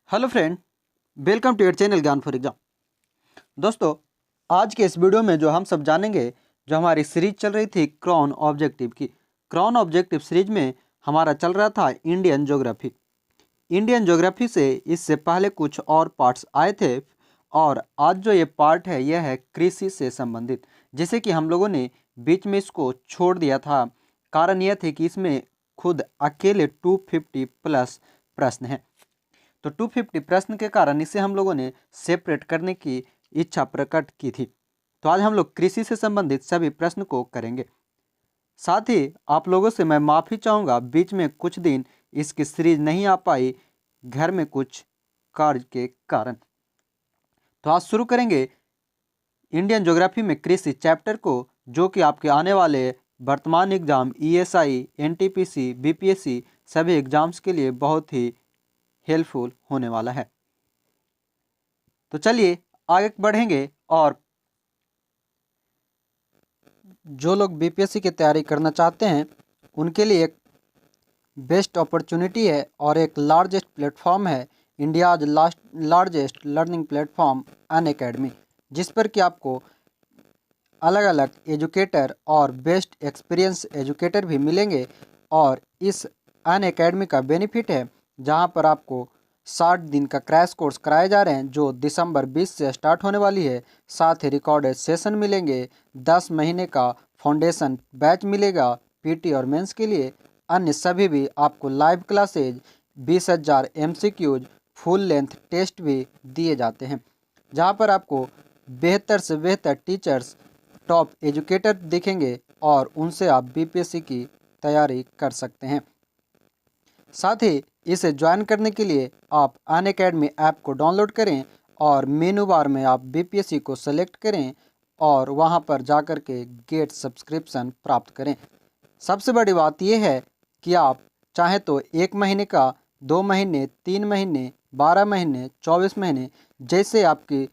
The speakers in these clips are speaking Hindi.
Hello friend, welcome to your channel Gyan for exam. दोस्तों, आज के इस वीडियो में जो हम सब जानेंगे, जो हमारी सीरीज चल रही थी क्राउन ऑब्जेक्टिव की। क्राउन ऑब्जेक्टिव सीरीज में हमारा चल रहा था इंडियन ज्योग्राफी। इंडियन ज्योग्राफी से इससे पहले कुछ और पार्ट्स आए थे और आज जो ये पार्ट है यह है कृषि से संबंधित, जिसे कि हम लोगों ने बीच में इसको छोड़ दिया था। कारण यह थे कि इसमें खुद अकेले 250 प्लस प्रश्न हैं। तो 250 प्रश्न के कारण इसे हम लोगों ने सेपरेट करने की इच्छा प्रकट की थी। तो आज हम लोग कृषि से संबंधित सभी प्रश्न को करेंगे। साथ ही आप लोगों से मैं माफ़ी चाहूँगा, बीच में कुछ दिन इसकी सीरीज नहीं आ पाई, घर में कुछ कार्य के कारण। तो आज शुरू करेंगे इंडियन ज्योग्राफी में कृषि चैप्टर को, जो कि आपके आने वाले वर्तमान एग्जाम ईएसआई, एनटीपीसी, बीपीएससी सभी एग्जाम्स के लिए बहुत ही हेल्पफुल होने वाला है। तो चलिए आगे बढ़ेंगे और जो लोग बीपीएससी की तैयारी करना चाहते हैं उनके लिए एक बेस्ट अपॉर्चुनिटी है और एक लार्जेस्ट प्लेटफॉर्म है, India's largest learning platform Unacademy, जिस पर कि आपको अलग अलग एजुकेटर और बेस्ट एक्सपीरियंस एजुकेटर भी मिलेंगे। और इस अनअकैडमी का बेनिफिट है जहां पर आपको 60 दिन का क्रैश कोर्स कराए जा रहे हैं, जो दिसंबर 20 से स्टार्ट होने वाली है। साथ ही रिकॉर्डेड सेशन मिलेंगे, 10 महीने का फाउंडेशन बैच मिलेगा पीटी और मेंस के लिए। अन्य सभी भी आपको live classes, 20,000 MCQs, full length test भी दिए जाते हैं, जहां पर आपको बेहतर से बेहतर टीचर्स, टॉप एजुकेटर दिखेंगे और उनसे आप बीपीएससी की तैयारी कर सकते हैं। साथ ही इसे ज्वाइन करने के लिए आप अनअकैडमी ऐप को डाउनलोड करें और मेनू बार में आप बीपीएससी को सेलेक्ट करें और वहां पर जाकर के गेट सब्सक्रिप्शन प्राप्त करें। सबसे बड़ी बात यह है कि आप चाहे तो 1 महीने का, 2 महीने, 3 महीने, 12 महीने, 24 महीने, जैसे आपकी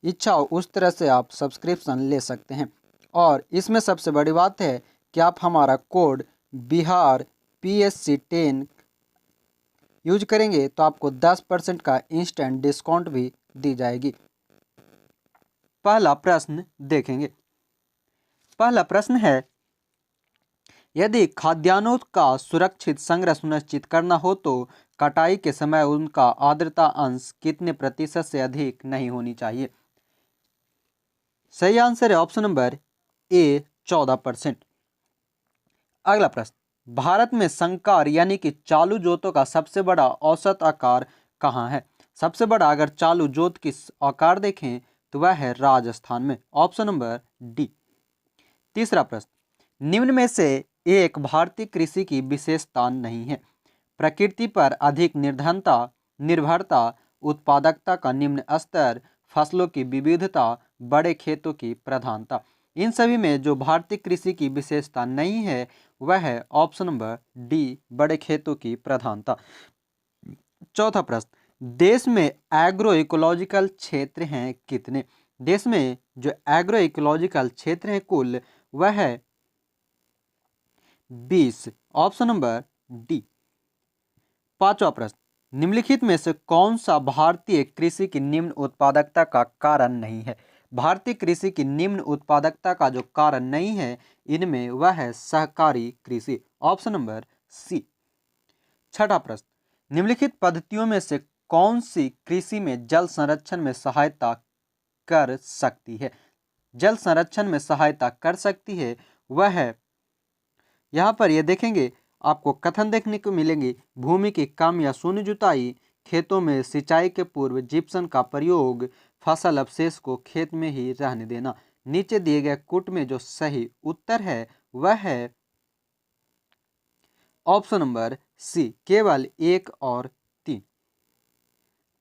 इच्छा हो उस तरह से आप सब्सक्रिप्शन ले सकते हैं। और इसमें सबसे बड़ी बात है कि आप हमारा कोड बिहार PSC10 यूज करेंगे तो आपको 10% का इंस्टेंट डिस्काउंट भी दी जाएगी। पहला प्रश्न देखेंगे। पहला प्रश्न है, यदि खाद्यान्नों का सुरक्षित संग्रह सुनिश्चित करना हो तो कटाई के समय उनका आर्द्रता अंश कितने प्रतिशत से अधिक नहीं होनी चाहिए? सही आंसर है ऑप्शन नंबर ए, 14%। अगला प्रश्न, भारत में संकर यानी कि चालू जोतों का सबसे बड़ा औसत आकार कहाँ है? सबसे बड़ा अगर चालू जोत की आकार देखें तो वह है राजस्थान में, ऑप्शन नंबर डी। तीसरा प्रश्न, निम्न में से एक भारतीय कृषि की विशेषता नहीं है? प्रकृति पर अधिक निर्भरता, उत्पादकता का निम्न स्तर, फसलों की विविधता, बड़े खेतों की प्रधानता। इन सभी में जो भारतीय कृषि की विशेषता नहीं है वह है ऑप्शन नंबर डी, बड़े खेतों की प्रधानता। चौथा प्रश्न, देश में एग्रो इकोलॉजिकल क्षेत्र हैं कितने? देश में जो एग्रो इकोलॉजिकल क्षेत्र हैं कुल वह है 20, ऑप्शन नंबर डी। पांचवा प्रश्न, निम्नलिखित में से कौन सा भारतीय कृषि की निम्न उत्पादकता का कारण नहीं है? भारतीय कृषि की निम्न उत्पादकता का जो कारण नहीं है इनमें वह है सहकारी कृषि, ऑप्शन नंबर सी। छठा प्रश्न, निम्नलिखित पद्धतियों में से कौन सी कृषि में जल संरक्षण में सहायता कर सकती है? जल संरक्षण में सहायता कर सकती है वह है, यहाँ पर यह देखेंगे आपको कथन देखने को मिलेंगे, भूमि की कम या शून्य जुताई, खेतों में सिंचाई के पूर्व जिप्सम का प्रयोग, फसल अवशेष को खेत में ही रहने देना। नीचे दिए गए कुट में जो सही उत्तर है वह है ऑप्शन नंबर सी, केवल 1 और 3।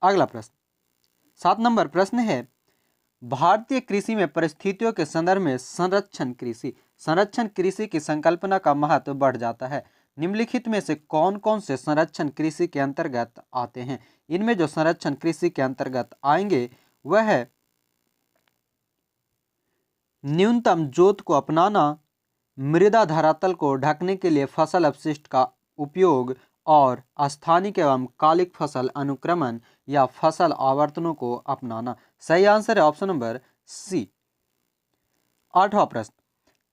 अगला प्रश्न, 7 नंबर प्रश्न है, भारतीय कृषि में परिस्थितियों के संदर्भ में संरक्षण कृषि की संकल्पना का महत्व बढ़ जाता है। निम्नलिखित में से कौन कौन से संरक्षण कृषि के अंतर्गत आते हैं? इनमें जो संरक्षण कृषि के अंतर्गत आएंगे वह है न्यूनतम जोत को अपनाना, मृदा धरातल को ढकने के लिए फसल अपशिष्ट का उपयोग और स्थानिक एवं कालिक फसल अनुक्रमण या फसल आवर्तनों को अपनाना। सही आंसर है ऑप्शन नंबर सी। 8वां प्रश्न,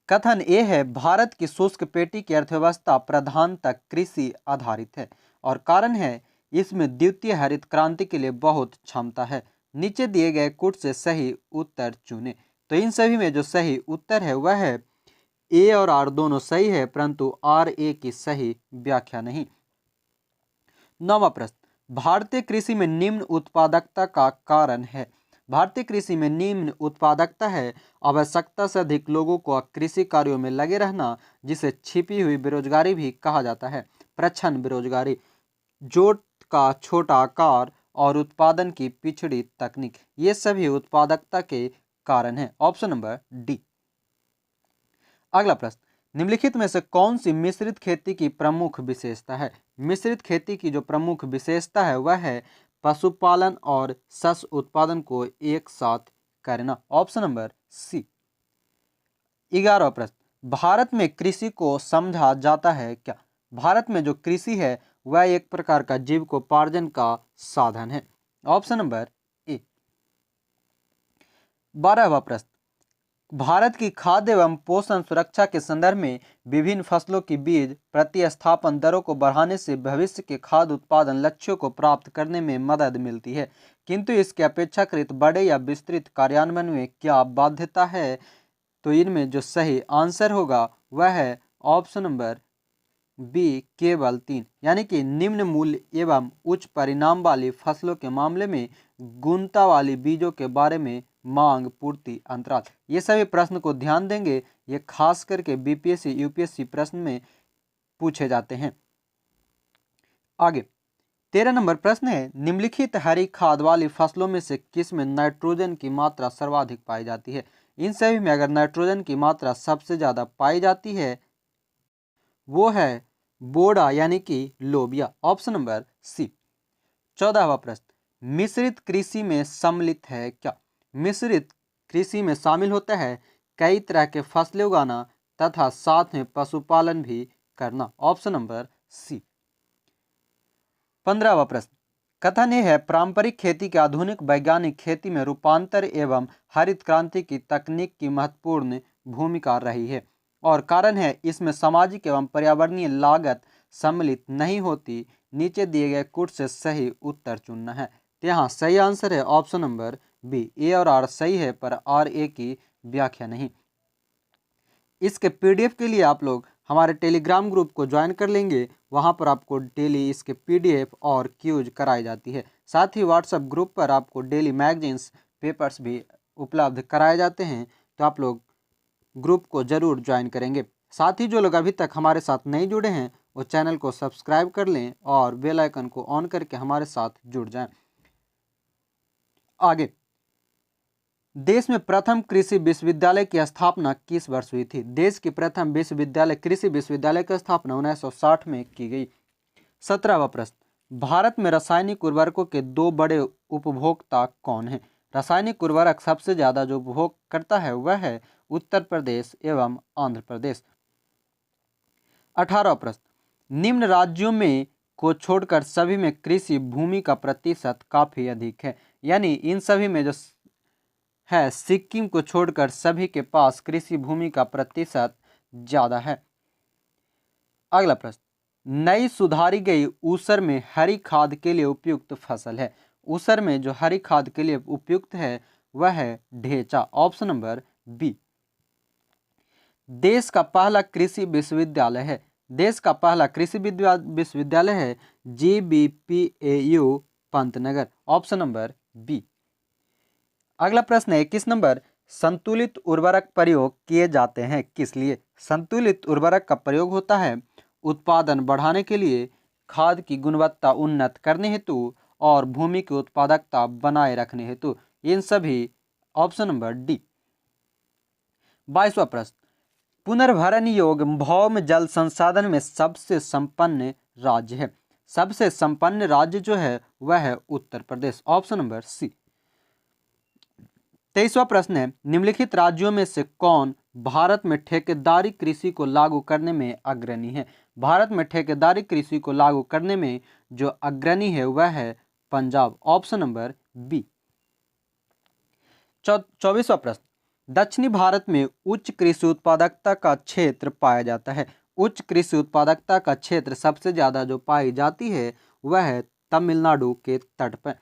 कथन ए है भारत की शुष्क पेटी की अर्थव्यवस्था प्रधानतः कृषि आधारित है और कारण है इसमें द्वितीय हरित क्रांति के लिए बहुत क्षमता है। नीचे दिए गए कुट से सही उत्तर चुने। तो इन सभी में जो सही उत्तर है वह है ए और आर दोनों सही है, परंतु आर ए की सही व्याख्या नहीं। 9वां प्रश्न, भारतीय कृषि में निम्न उत्पादकता का कारण है। भारतीय कृषि में निम्न उत्पादकता है आवश्यकता से अधिक लोगों को कृषि कार्यों में लगे रहना, जिसे छिपी हुई बेरोजगारी भी कहा जाता है। प्रच्छन्न बेरोजगारी, जोत का छोटा आकार और उत्पादन की पिछड़ी तकनीक, ये सभी उत्पादकता के कारण है। Option number D. अगला प्रश्न, निम्नलिखित में से कौन सी मिश्रित खेती की प्रमुख विशेषता है। मिश्रित खेती की जो प्रमुख विशेषता है वह है पशुपालन और शस्य उत्पादन को एक साथ करना। ऑप्शन नंबर सी। 11वां प्रश्न, भारत में कृषि को समझा जाता है क्या। भारत में जो कृषि है वह एक प्रकार का जीविकोपार्जन का साधन है। Option number A. 12वां प्रश्न, भारत की खाद्य एवं पोषण सुरक्षा के संदर्भ में विभिन्न फसलों की बीज प्रतिस्थापन दरों को बढ़ाने से भविष्य के खाद्य उत्पादन लक्ष्यों को प्राप्त करने में मदद मिलती है, किंतु इसके अपेक्षाकृत बड़े या विस्तृत कार्यान्वयन में क्या बाध्यता है। तो इनमें जो सही आंसर होगा वह है ऑप्शन नंबर बी, केवल 3, यानी कि निम्न मूल्य एवं उच्च परिणाम वाली फसलों के मामले में गुणवत्ता वाली बीजों के बारे में मांग पूर्ति अंतराल। ये सभी प्रश्न को ध्यान देंगे, ये खास करके बीपीएससी यूपीएससी प्रश्न में पूछे जाते हैं। आगे 13 नंबर प्रश्न है, निम्नलिखित हरी खाद वाली फसलों में से किस में नाइट्रोजन की मात्रा सर्वाधिक पाई जाती है। इन सभी में अगर नाइट्रोजन की मात्रा सबसे ज्यादा पाई जाती है वो है बोड़ा यानी कि लोबिया। ऑप्शन नंबर सी। 14वां प्रश्न, मिश्रित कृषि में सम्मिलित है क्या। मिश्रित कृषि में शामिल होता है कई तरह के फसलें उगाना तथा साथ में पशुपालन भी करना। ऑप्शन नंबर सी। 15वां प्रश्न, कथन यह है पारंपरिक खेती के आधुनिक वैज्ञानिक खेती में रूपांतर एवं हरित क्रांति की तकनीक की महत्वपूर्ण भूमिका रही है और कारण है इसमें सामाजिक एवं पर्यावरणीय लागत सम्मिलित नहीं होती। नीचे दिए गए कुट से सही उत्तर चुनना है। तो यहाँ सही आंसर है ऑप्शन नंबर बी, ए और आर सही है पर आर ए की व्याख्या नहीं। इसके पीडीएफ के लिए आप लोग हमारे टेलीग्राम ग्रुप को ज्वाइन कर लेंगे, वहाँ पर आपको डेली इसके पीडीएफ और क्यूज कराई जाती है। साथ ही व्हाट्सएप ग्रुप पर आपको डेली मैगजीन्स पेपर्स भी उपलब्ध कराए जाते हैं, तो आप लोग ग्रुप को जरूर ज्वाइन करेंगे। साथ ही जो लोग अभी तक हमारे साथ नहीं जुड़े हैं वो चैनल को सब्सक्राइब कर लें और बेल आइकन को ऑन करके हमारे साथ जुड़ जाएं। आगे, देश में प्रथम कृषि विश्वविद्यालय की स्थापना किस वर्ष हुई थी। देश की प्रथम विश्वविद्यालय कृषि विश्वविद्यालय की स्थापना 1960 में की गई। 17वां प्रश्न, भारत में रासायनिक उर्वरकों के दो बड़े उपभोक्ता कौन हैं। रासायनिक उर्वरक सबसे ज्यादा जो उपभोग करता है वह है उत्तर प्रदेश एवं आंध्र प्रदेश। 18वां प्रश्न, निम्न राज्यों में को छोड़कर सभी में कृषि भूमि का प्रतिशत काफी अधिक है, यानी इन सभी में जो है सिक्किम को छोड़कर सभी के पास कृषि भूमि का प्रतिशत ज्यादा है। अगला प्रश्न, नई सुधारी गई ऊसर में हरी खाद के लिए उपयुक्त फसल है। ऊसर में जो हरी खाद के लिए उपयुक्त है वह है ढेंचा। Option number B. देश का पहला कृषि विश्वविद्यालय है। देश का पहला कृषि विश्वविद्यालय है GBPAU Pantnagar. Option number B. अगला प्रश्न है 21 नंबर, संतुलित उर्वरक प्रयोग किए जाते हैं किस लिए। संतुलित उर्वरक का प्रयोग होता है उत्पादन बढ़ाने के लिए, खाद की गुणवत्ता उन्नत करने हेतु और भूमि की उत्पादकता बनाए रखने हेतु। इन सभी ऑप्शन नंबर डी। 22वां प्रश्न, पुनर्भरण योग्य भौम जल संसाधन में सबसे संपन्न राज्य है। सबसे संपन्न राज्य जो है वह है उत्तर प्रदेश। ऑप्शन नंबर सी। 23वां प्रश्न है, निम्नलिखित राज्यों में से कौन भारत में ठेकेदारी कृषि को लागू करने में अग्रणी है? भारत में ठेकेदारी कृषि को लागू करने में जो अग्रणी है वह है पंजाब। Option number B. 24वां प्रश्न, दक्षिणी भारत में उच्च कृषि उत्पादकता का क्षेत्र पाया जाता है। उच्च कृषि उत्पादकता का क्षेत्र सबसे ज्यादा जो पाई जाती है वह है तमिलनाडु के तट पर।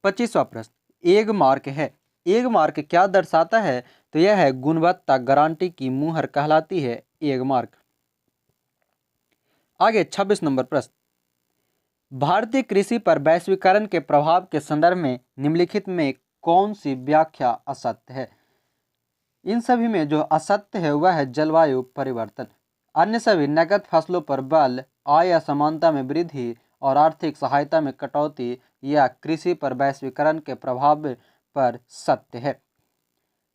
25वां प्रश्न, एग मार्क है। एग मार्क क्या दर्शाता है? तो यह है गुणवत्ता गारंटी की मुहर कहलाती है एग मार्क। आगे 26 नंबर प्रश्न, भारतीय कृषि पर वैश्वीकरण के प्रभाव के संदर्भ में निम्नलिखित में कौन सी व्याख्या असत्य है? इन सभी में जो असत्य है वह है जलवायु परिवर्तन। अन्य सभी नकद फसलों पर बल, आय असमानता में वृद्धि और आर्थिक सहायता में कटौती या कृषि पर वैश्वीकरण के प्रभाव पर सत्य है।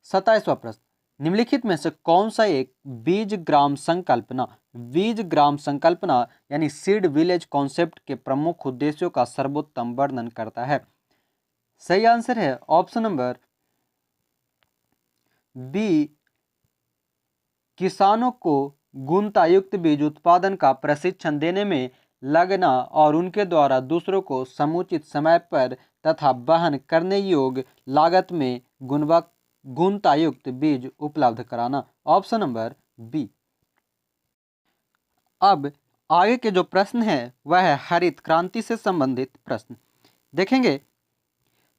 27वां प्रश्न, निम्नलिखित में से कौन सा एक बीज ग्राम संकल्पना यानी सीड विलेज कॉन्सेप्ट के प्रमुख उद्देश्यों का सर्वोत्तम वर्णन करता है? सही आंसर है ऑप्शन नंबर बी, किसानों को गुणवत्तायुक्त बीज उत्पादन का प्रशिक्षण देने में लगना और उनके द्वारा दूसरों को समुचित समय पर तथा वहन करने योग्य लागत में गुणवत्तायुक्त बीज उपलब्ध कराना। Option number B. अब आगे के जो प्रश्न है वह है हरित क्रांति से संबंधित प्रश्न। देखेंगे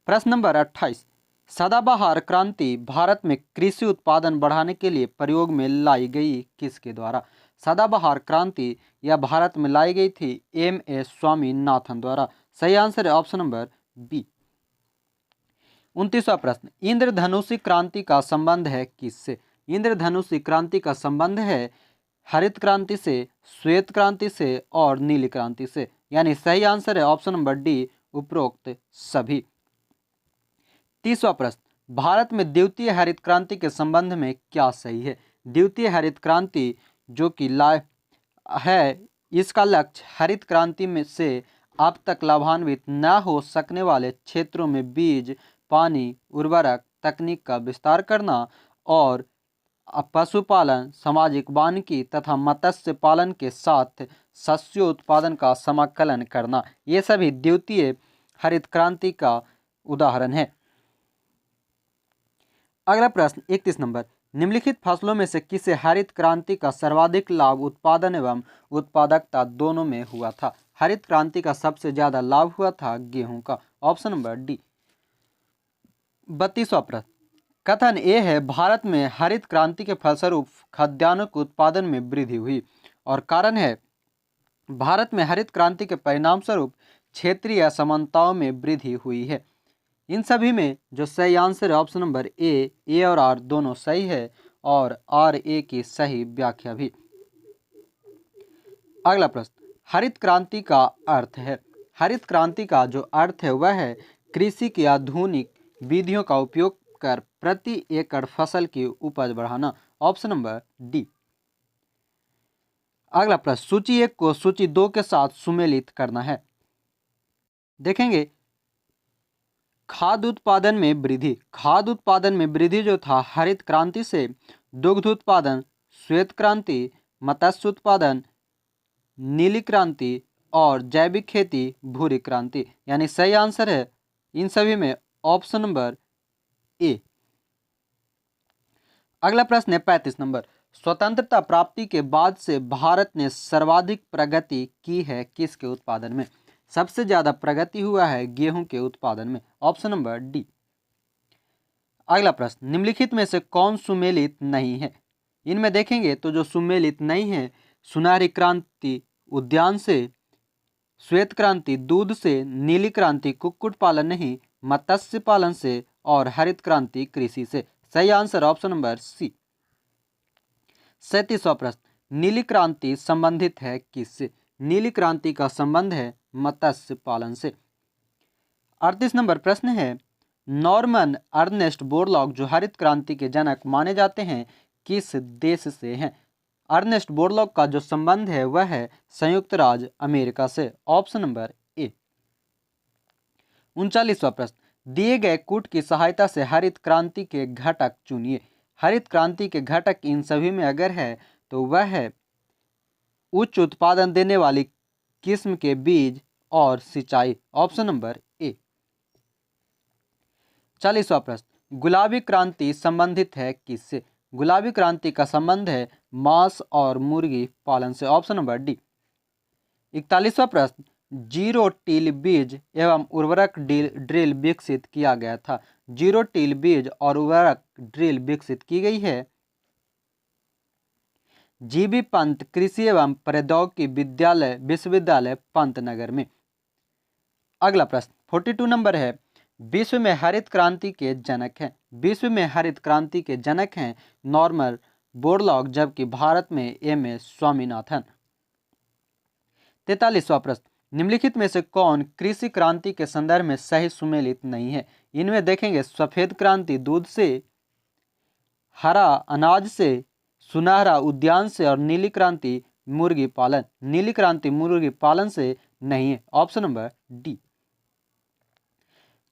प्रश्न नंबर 28, सदाबहार क्रांति भारत में कृषि उत्पादन बढ़ाने के लिए प्रयोग में लाई गई किसके द्वारा? सदाबहार क्रांति यह भारत में लाई गई थी M.A. स्वामीनाथन द्वारा। सही आंसर है ऑप्शन नंबर बी। 29वां प्रश्न, इंद्रधनुषी क्रांति का संबंध है किससे? इंद्रधनुषी क्रांति का संबंध है हरित क्रांति से, श्वेत क्रांति से और नीली क्रांति से। यानी सही आंसर है ऑप्शन नंबर डी, उपरोक्त सभी। 30वां प्रश्न, भारत में द्वितीय हरित क्रांति के संबंध में क्या सही है? द्वितीय हरित क्रांति जो कि है, इसका लक्ष्य हरित क्रांति में से अब तक लाभान्वित न हो सकने वाले क्षेत्रों में बीज, पानी, उर्वरक तकनीक का विस्तार करना और पशुपालन, सामाजिक वानिकी तथा मत्स्य पालन के साथ शस्योत्पादन का समाकलन करना, ये सभी द्वितीय हरित क्रांति का उदाहरण है। अगला प्रश्न 31 नंबर, निम्नलिखित फसलों में से किसे हरित क्रांति का सर्वाधिक लाभ उत्पादन एवं उत्पादकता दोनों में हुआ था? हरित क्रांति का सबसे ज्यादा लाभ हुआ था गेहूं का। Option number D. 32वां प्रश्न, कथन ए है भारत में हरित क्रांति के फलस्वरूप खाद्यान्नों के उत्पादन में वृद्धि हुई और कारण है भारत में हरित क्रांति के परिणाम स्वरूप क्षेत्रीय असमानताओं में वृद्धि हुई है। इन सभी में जो सही आंसर है ऑप्शन नंबर ए और आर दोनों सही है और आर ए की सही व्याख्या भी। अगला प्रश्न, हरित क्रांति का अर्थ है। हरित क्रांति का जो अर्थ है वह है कृषि की आधुनिक विधियों का उपयोग कर प्रति एकड़ फसल की उपज बढ़ाना। Option number D. अगला प्रश्न, सूची 1 को सूची 2 के साथ सुमेलित करना है। देखेंगे खाद्य उत्पादन में वृद्धि। खाद्य उत्पादन में वृद्धि जो था हरित क्रांति से दुग्ध उत्पादन, श्वेत क्रांति, मत्स्य उत्पादन, नीली क्रांति और जैविक खेती, भूरी क्रांति। यानी सही आंसर है इन सभी में ऑप्शन नंबर ए। अगला प्रश्न है 35 नंबर, स्वतंत्रता प्राप्ति के बाद से भारत ने सर्वाधिक प्रगति की है किसके उत्पादन में? सबसे ज्यादा प्रगति हुआ है गेहूं के उत्पादन में। Option number D. अगला प्रश्न, निम्नलिखित में से कौन सुमेलित नहीं है? इनमें देखेंगे तो जो सुमेलित नहीं है, सुनहरी क्रांति उद्यान से, श्वेत क्रांति दूध से, नीली क्रांति कुक्कुट पालन नहीं मत्स्य पालन से और हरित क्रांति कृषि से। सही आंसर ऑप्शन नंबर सी। 37वां प्रश्न, नीली क्रांति संबंधित है किससे? नीली क्रांति का संबंध है मत्स्य पालन से। 38 नंबर प्रश्न है, नॉर्मन अर्नेस्ट बोरलॉग जो हरित क्रांति के जनक माने जाते हैं किस देश से हैं? अर्नेस्ट बोरलॉग का जो संबंध है वह है संयुक्त राज्य अमेरिका से। Option number A. 39वां प्रश्न, दिए गए कूट की सहायता से हरित क्रांति के घटक चुनिए। हरित क्रांति के घटक इन सभी में अगर है तो वह है उच्च उत्पादन देने वाली किस्म के बीज और सिंचाई। Option number A. 40वां प्रश्न, गुलाबी क्रांति संबंधित है किससे? गुलाबी क्रांति का संबंध है मांस और मुर्गी पालन से। Option number D. 41वां प्रश्न, जीरो टिल बीज एवं उर्वरक ड्रिल विकसित किया गया था। जीरो टिल बीज और उर्वरक ड्रिल विकसित की गई है जीबी पंत कृषि एवं प्रौद्योगिकी विश्वविद्यालय पंतनगर में। अगला प्रश्न 42 नंबर है, विश्व में हरित क्रांति के जनक हैं। विश्व में हरित क्रांति के जनक हैं नॉर्मन बोरलॉग, जबकि भारत में एम.एस. स्वामीनाथन। 43वां प्रश्न, निम्नलिखित में से कौन कृषि क्रांति के संदर्भ में सही सुमेलित नहीं है? इनमें देखेंगे सफेद क्रांति दूध से, हरा अनाज से, सुनहरा उद्यान से और नीली क्रांति मुर्गी पालन। नीली क्रांति मुर्गी पालन से नहीं है। Option number D.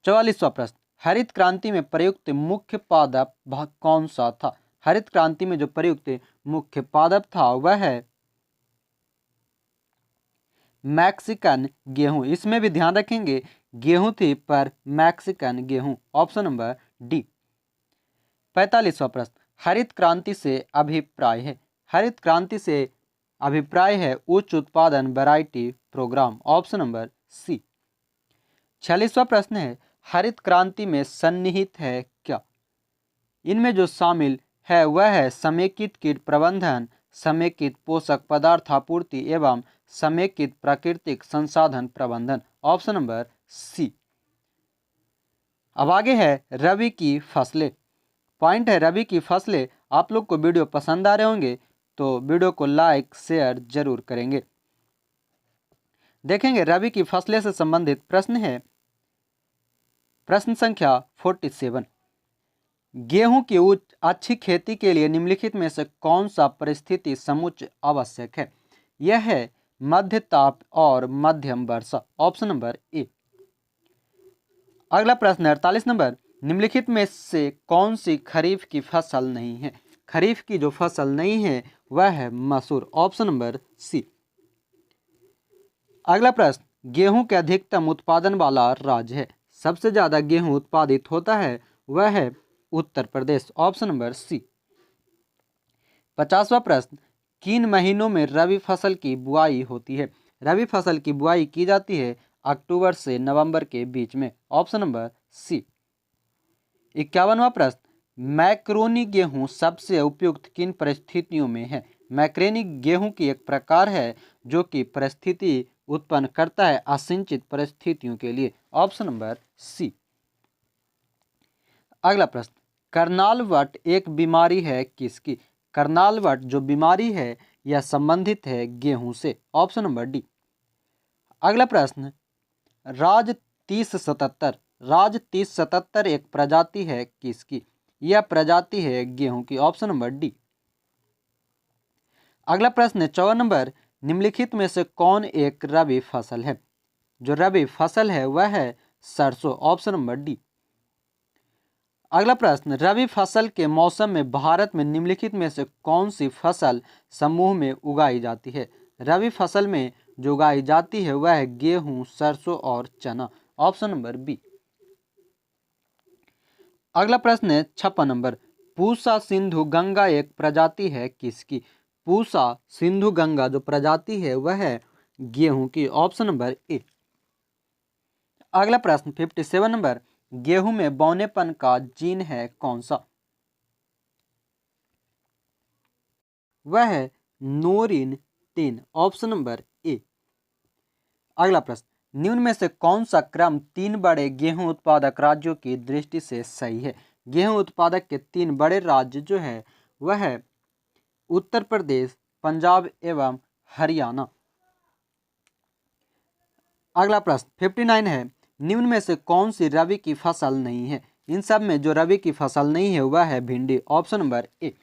44वां प्रश्न, हरित क्रांति में प्रयुक्त मुख्य पादप कौन सा था? हरित क्रांति में जो प्रयुक्त मुख्य पादप था वह है मैक्सिकन गेहूं। इसमें भी ध्यान रखेंगे गेहूं थी पर मैक्सिकन गेहूं। Option number D. 45वां प्रश्न, हरित क्रांति से अभिप्राय है। हरित क्रांति से अभिप्राय है उच्च उत्पादन variety programme. Option number C. 46वां प्रश्न है, हरित क्रांति में सन्निहित है क्या? इनमें जो शामिल है वह है समेकित कीट प्रबंधन, समेकित पोषक पदार्थ आपूर्ति एवं समेकित प्राकृतिक संसाधन प्रबंधन। Option number C. अब आगे है रबी की फसलें। पॉइंट है रबी की फसलें। आप लोग को वीडियो पसंद आ रहे होंगे तो वीडियो को लाइक शेयर जरूर करेंगे। देखेंगे रबी की फसलें से संबंधित प्रश्न है प्रश्न संख्या 47, गेहूं की अच्छी खेती के लिए निम्नलिखित में से कौन सा परिस्थिति समुच्चय आवश्यक है? यह है मध्य ताप और मध्यम वर्षा। Option number A. अगला प्रश्न 48 नंबर, निम्नलिखित में से कौन सी खरीफ की फसल नहीं है? खरीफ की जो फसल नहीं है वह है मसूर। Option number C. अगला प्रश्न, गेहूं के अधिकतम उत्पादन वाला राज्य है। सबसे ज्यादा गेहूं उत्पादित होता है वह है उत्तर प्रदेश। ऑप्शन नंबर सी। 50वां प्रश्न, किन महीनों में रबी फसल की बुआई होती है? रबी फसल की बुआई की जाती है अक्टूबर से नवंबर के बीच में। ऑप्शन नंबर सी। 51वां प्रश्न, मैक्रोनी गेहूं सबसे उपयुक्त किन परिस्थितियों में है? मैक्रोनी गेहूं की एक प्रकार है जो कि परिस्थिति उत्पन्न करता है असिंचित परिस्थितियों के लिए। Option number C. अगला प्रश्न, करनालवट एक बीमारी है किसकी? करनालवट जो बीमारी है यह संबंधित है गेहूं से। Option number D. अगला प्रश्न, राज 3077 एक प्रजाति है किसकी? यह प्रजाति है गेहूं की। Option number D. अगला प्रश्न 54 नंबर, निम्नलिखित में से कौन एक रबी फसल है? जो रबी फसल है वह है सरसों। Option number D. अगला प्रश्न, रबी फसल के मौसम में भारत में निम्नलिखित में से कौन सी फसल समूह में उगाई जाती है? रबी फसल में जो उगाई जाती है वह है गेहूं, सरसों और चना। Option number B. अगला प्रश्न है 56 नंबर, पूसा सिंधु गंगा एक प्रजाति है किसकी? पूसा सिंधु गंगा जो प्रजाति है वह है गेहूं की। Option number A. अगला प्रश्न 57 नंबर, गेहूं में बौनेपन का जीन है कौन सा? वह है नोरिन 3। Option number A. अगला प्रश्न, निम्न में से कौन सा क्रम 3 बड़े गेहूं उत्पादक राज्यों की दृष्टि से सही है? गेहूं उत्पादक के 3 बड़े राज्य जो है वह है उत्तर प्रदेश, पंजाब एवं हरियाणा। अगला प्रश्न 59 है, निम्न में से कौन सी रबी की फसल नहीं है? इन सब में जो रबी की फसल नहीं है वह है भिंडी। Option number A.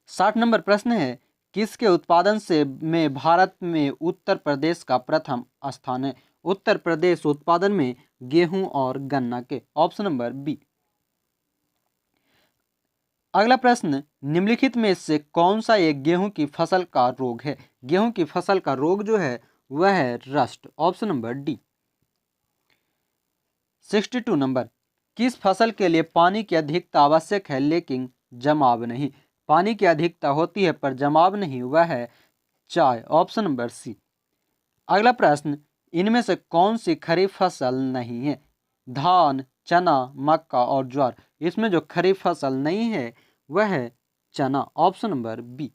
60 नंबर प्रश्न है, किसके उत्पादन से में भारत में उत्तर प्रदेश का प्रथम स्थान है? उत्तर प्रदेश उत्पादन में गेहूं और गन्ना के। Option number B. अगला प्रश्न, निम्नलिखित में से कौन सा एक गेहूं की फसल का रोग है? गेहूं की फसल का रोग जो है वह है rust, option number D. 62 number, किस फसल के लिए पानी की अधिकता आवश्यक है लेकिन जमाव नहीं? पानी की अधिकता होती है पर जमाव नहीं, वह है चाय, ऑप्शन नंबर सी। अगला प्रश्न, इनमें से कौन सी खरीफ फसल नहीं है? धान, चना, मक्का और ज्वार। इसमें जो खरीफ फसल नहीं है वह है चना, ऑप्शन नंबर बी।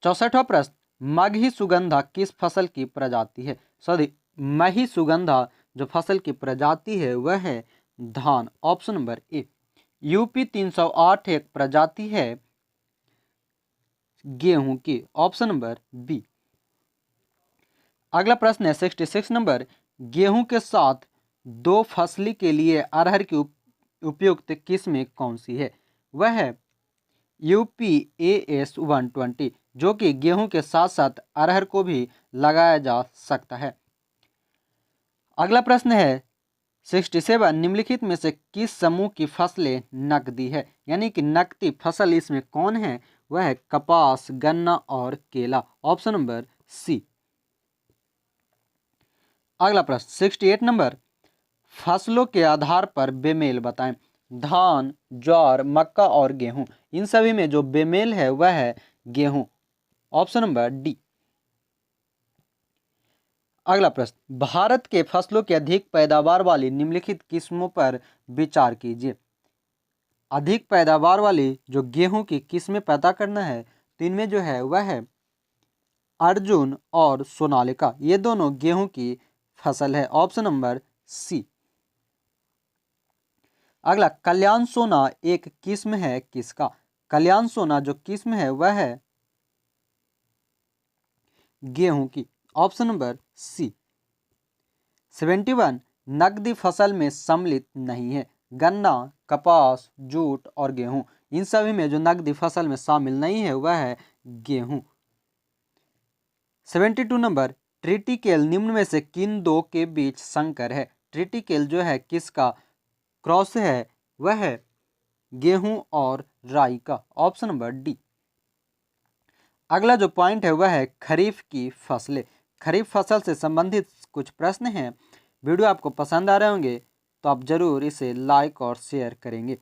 64वां प्रश्न, मगही सुगंधा किस फसल की प्रजाति है? सॉरी, मही सुगंधा जो फसल की प्रजाति है वह है धान, ऑप्शन नंबर ए। यूपी 308 एक प्रजाति है गेहूं की, ऑप्शन नंबर बी। अगला प्रश्न है 66 नंबर, गेहूं के साथ दो फसली के लिए अरहर की उपयुक्त किस्में कौन सी है? वह है यूपी AS 120 जो कि गेहूं के साथ साथ अरहर को भी लगाया जा सकता है। अगला प्रश्न है 67, निम्नलिखित में से किस समूह की फसलें नकदी है? यानी कि नकदी फसल इसमें कौन है? वह है कपास, गन्ना और केला, ऑप्शन नंबर सी। अगला प्रश्न 68 नंबर, फसलों के आधार पर बेमेल बताएं। धान, ज्वार, मक्का और गेहूं, इन सभी में जो बेमेल है वह है गेहूं, ऑप्शन नंबर डी। अगला प्रश्न, भारत के फसलों की अधिक पैदावार वाली निम्नलिखित किस्मों पर विचार कीजिए। अधिक पैदावार वाली जो गेहूं की किस्में पैदा करना है तो इनमें जो है वह है अर्जुन और सोनालिका, ये दोनों गेहूं की फसल है, ऑप्शन नंबर सी। अगला, कल्याण सोना एक किस्म है किसका? कल्याण सोना जो किस्म है वह है गेहूं की, ऑप्शन नंबर सी। 71, नकदी फसल में सम्मिलित नहीं है। गन्ना, कपास, जूट और गेहूं, इन सभी में जो नकदी फसल में शामिल नहीं है वह है गेहूं। 72 नंबर, ट्रिटिकेल निम्न में से किन दो के बीच संकर है? ट्रिटिकेल जो है किसका क्रॉस है? वह है गेहूं और राई का, ऑप्शन नंबर डी। अगला जो पॉइंट है वह है खरीफ की फसलें। खरीफ फसल से संबंधित कुछ प्रश्न हैं। वीडियो आपको पसंद आ रहे होंगे तो आप जरूर इसे लाइक और शेयर करेंगे।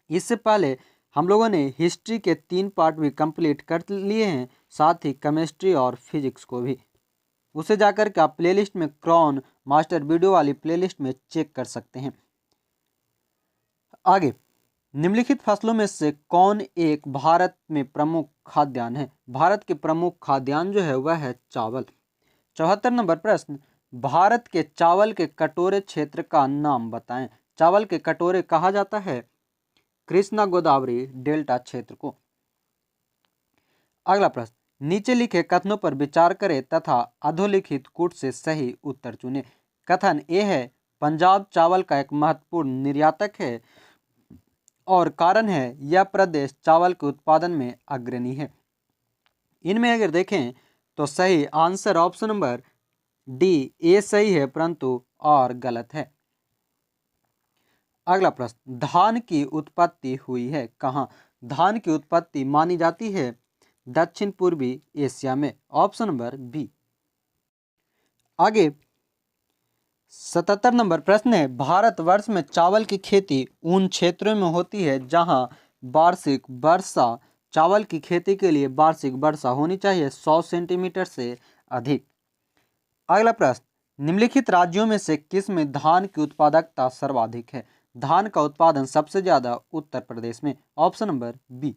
इससे पहले हम लोगों ने हिस्ट्री के 3 पार्ट भी कंप्लीट कर लिए हैं, साथ ही केमिस्ट्री और फिजिक्स को भी। उसे जाकर के आप प्लेलिस्ट में क्रॉन मास्टर वीडियो वाली प्लेलिस्ट में चेक कर सकते हैं। आगे, निम्नलिखित फसलों में से कौन एक भारत में प्रमुख खाद्यान्न है? भारत के प्रमुख खाद्यान्न जो है वह है चावल। 74 नंबर प्रश्न, भारत के चावल के कटोरे क्षेत्र का नाम बताएं। चावल के कटोरे कहा जाता है कृष्णा गोदावरी डेल्टा क्षेत्र को। अगला प्रश्न, नीचे लिखे कथनों पर विचार करें तथा अधोलिखित कूट से सही उत्तर चुनें। कथन ए है पंजाब चावल का एक महत्वपूर्ण निर्यातक है और कारण है यह प्रदेश चावल के उत्पादन में अग्रणी है। इनमें अगर देखें तो सही answer option number D A सही है, परंतु और गलत है। अगला प्रश्न, धान की उत्पत्ति हुई है कहाँ? धान की उत्पत्ति मानी जाती है दक्षिण पूर्वी एशिया में, ऑप्शन नंबर बी। आगे 77 नंबर प्रश्न है, भारतवर्ष में चावल की खेती उन क्षेत्रों में होती है जहां वार्षिक वर्षा, चावल की खेती के लिए वार्षिक वर्षा होनी चाहिए 100 सेंटीमीटर से अधिक। अगला प्रश्न, निम्नलिखित राज्यों में से किस में धान की उत्पादकता सर्वाधिक है? धान का उत्पादन सबसे ज्यादा उत्तर प्रदेश में, ऑप्शन नंबर बी।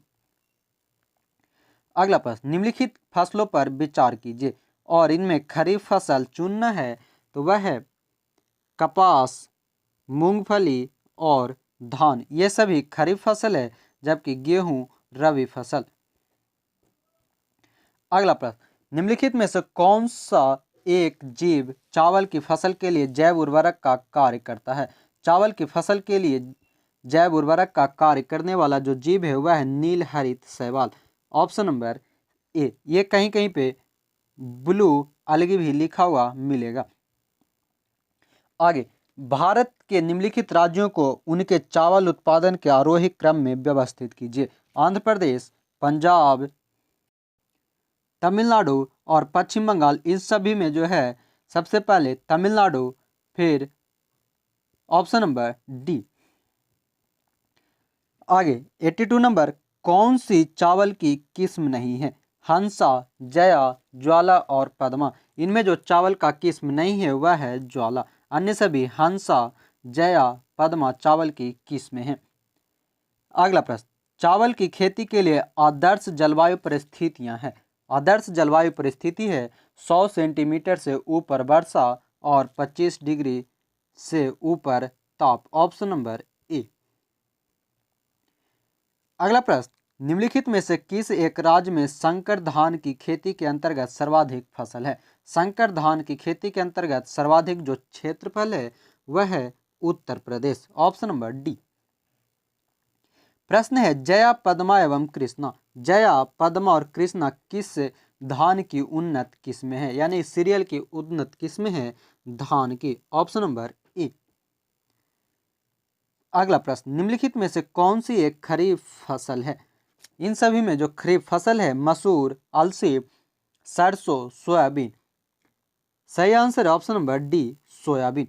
अगला प्रश्न, निम्नलिखित फसलों पर विचार कीजिए और इनमें खरीफ फसल चुनना है तो वह है कपास, मूंगफली और धान, ये सभी खरीफ फसल है, जबकि गेहूं रबी फसल। अगला प्रश्न, निम्नलिखित में से कौन सा एक जीव चावल की फसल के लिए जैव उर्वरक का कार्य करता है? चावल की फसल के लिए जैव उर्वरक का कार्य करने वाला जो जीव है वह है नील हरित शैवाल, ऑप्शन नंबर ए। ये कहीं कहीं पे ब्लू अलगी भी लिखा हुआ मिलेगा। आगे, भारत के निम्नलिखित राज्यों को उनके चावल उत्पादन के आरोही क्रम में व्यवस्थित कीजिए। आंध्र प्रदेश, पंजाब, तमिलनाडु और पश्चिम बंगाल। इन सभी में जो है सबसे पहले तमिलनाडु, फिर ऑप्शन नंबर डी। आगे 82 नंबर, कौन सी चावल की किस्म नहीं है? हंसा, जया, ज्वाला और पद्मा। इनमें जो चावल का किस्म नहीं है वह है ज्वाला, अन्य सभी हंसा, जया, पद्मा चावल की किस्में हैं। अगला प्रश्न, चावल की खेती के लिए आदर्श जलवायु परिस्थितियां हैं। आदर्श जलवायु परिस्थिति है 100 सेंटीमीटर से ऊपर वर्षा और 25 डिग्री से ऊपर ताप। Option number A. अगला प्रश्न, निम्नलिखित में से किस एक राज्य में संकर धान की खेती के अंतर्गत सर्वाधिक फसल है? संकर धान की खेती के अंतर्गत सर्वाधिक जो क्षेत्रफल है वह है Uttar Pradesh. Option number D. प्रश्न है, जया, पद्मा एवं कृष्णा। जया, पद्मा और कृष्णा किस धान की उन्नत किस्में हैं, यानी सीरियल की उन्नत किस्में हैं धान की। Option number A. अगला प्रश्न, निम्नलिखित में से कौन सी एक खरीफ फसल है? इन सभी में जो खरीफ फसल है मसूर, अलसी, सरसों, सोयाबीन। सही आंसर है ऑप्शन नंबर डी, सोयाबीन।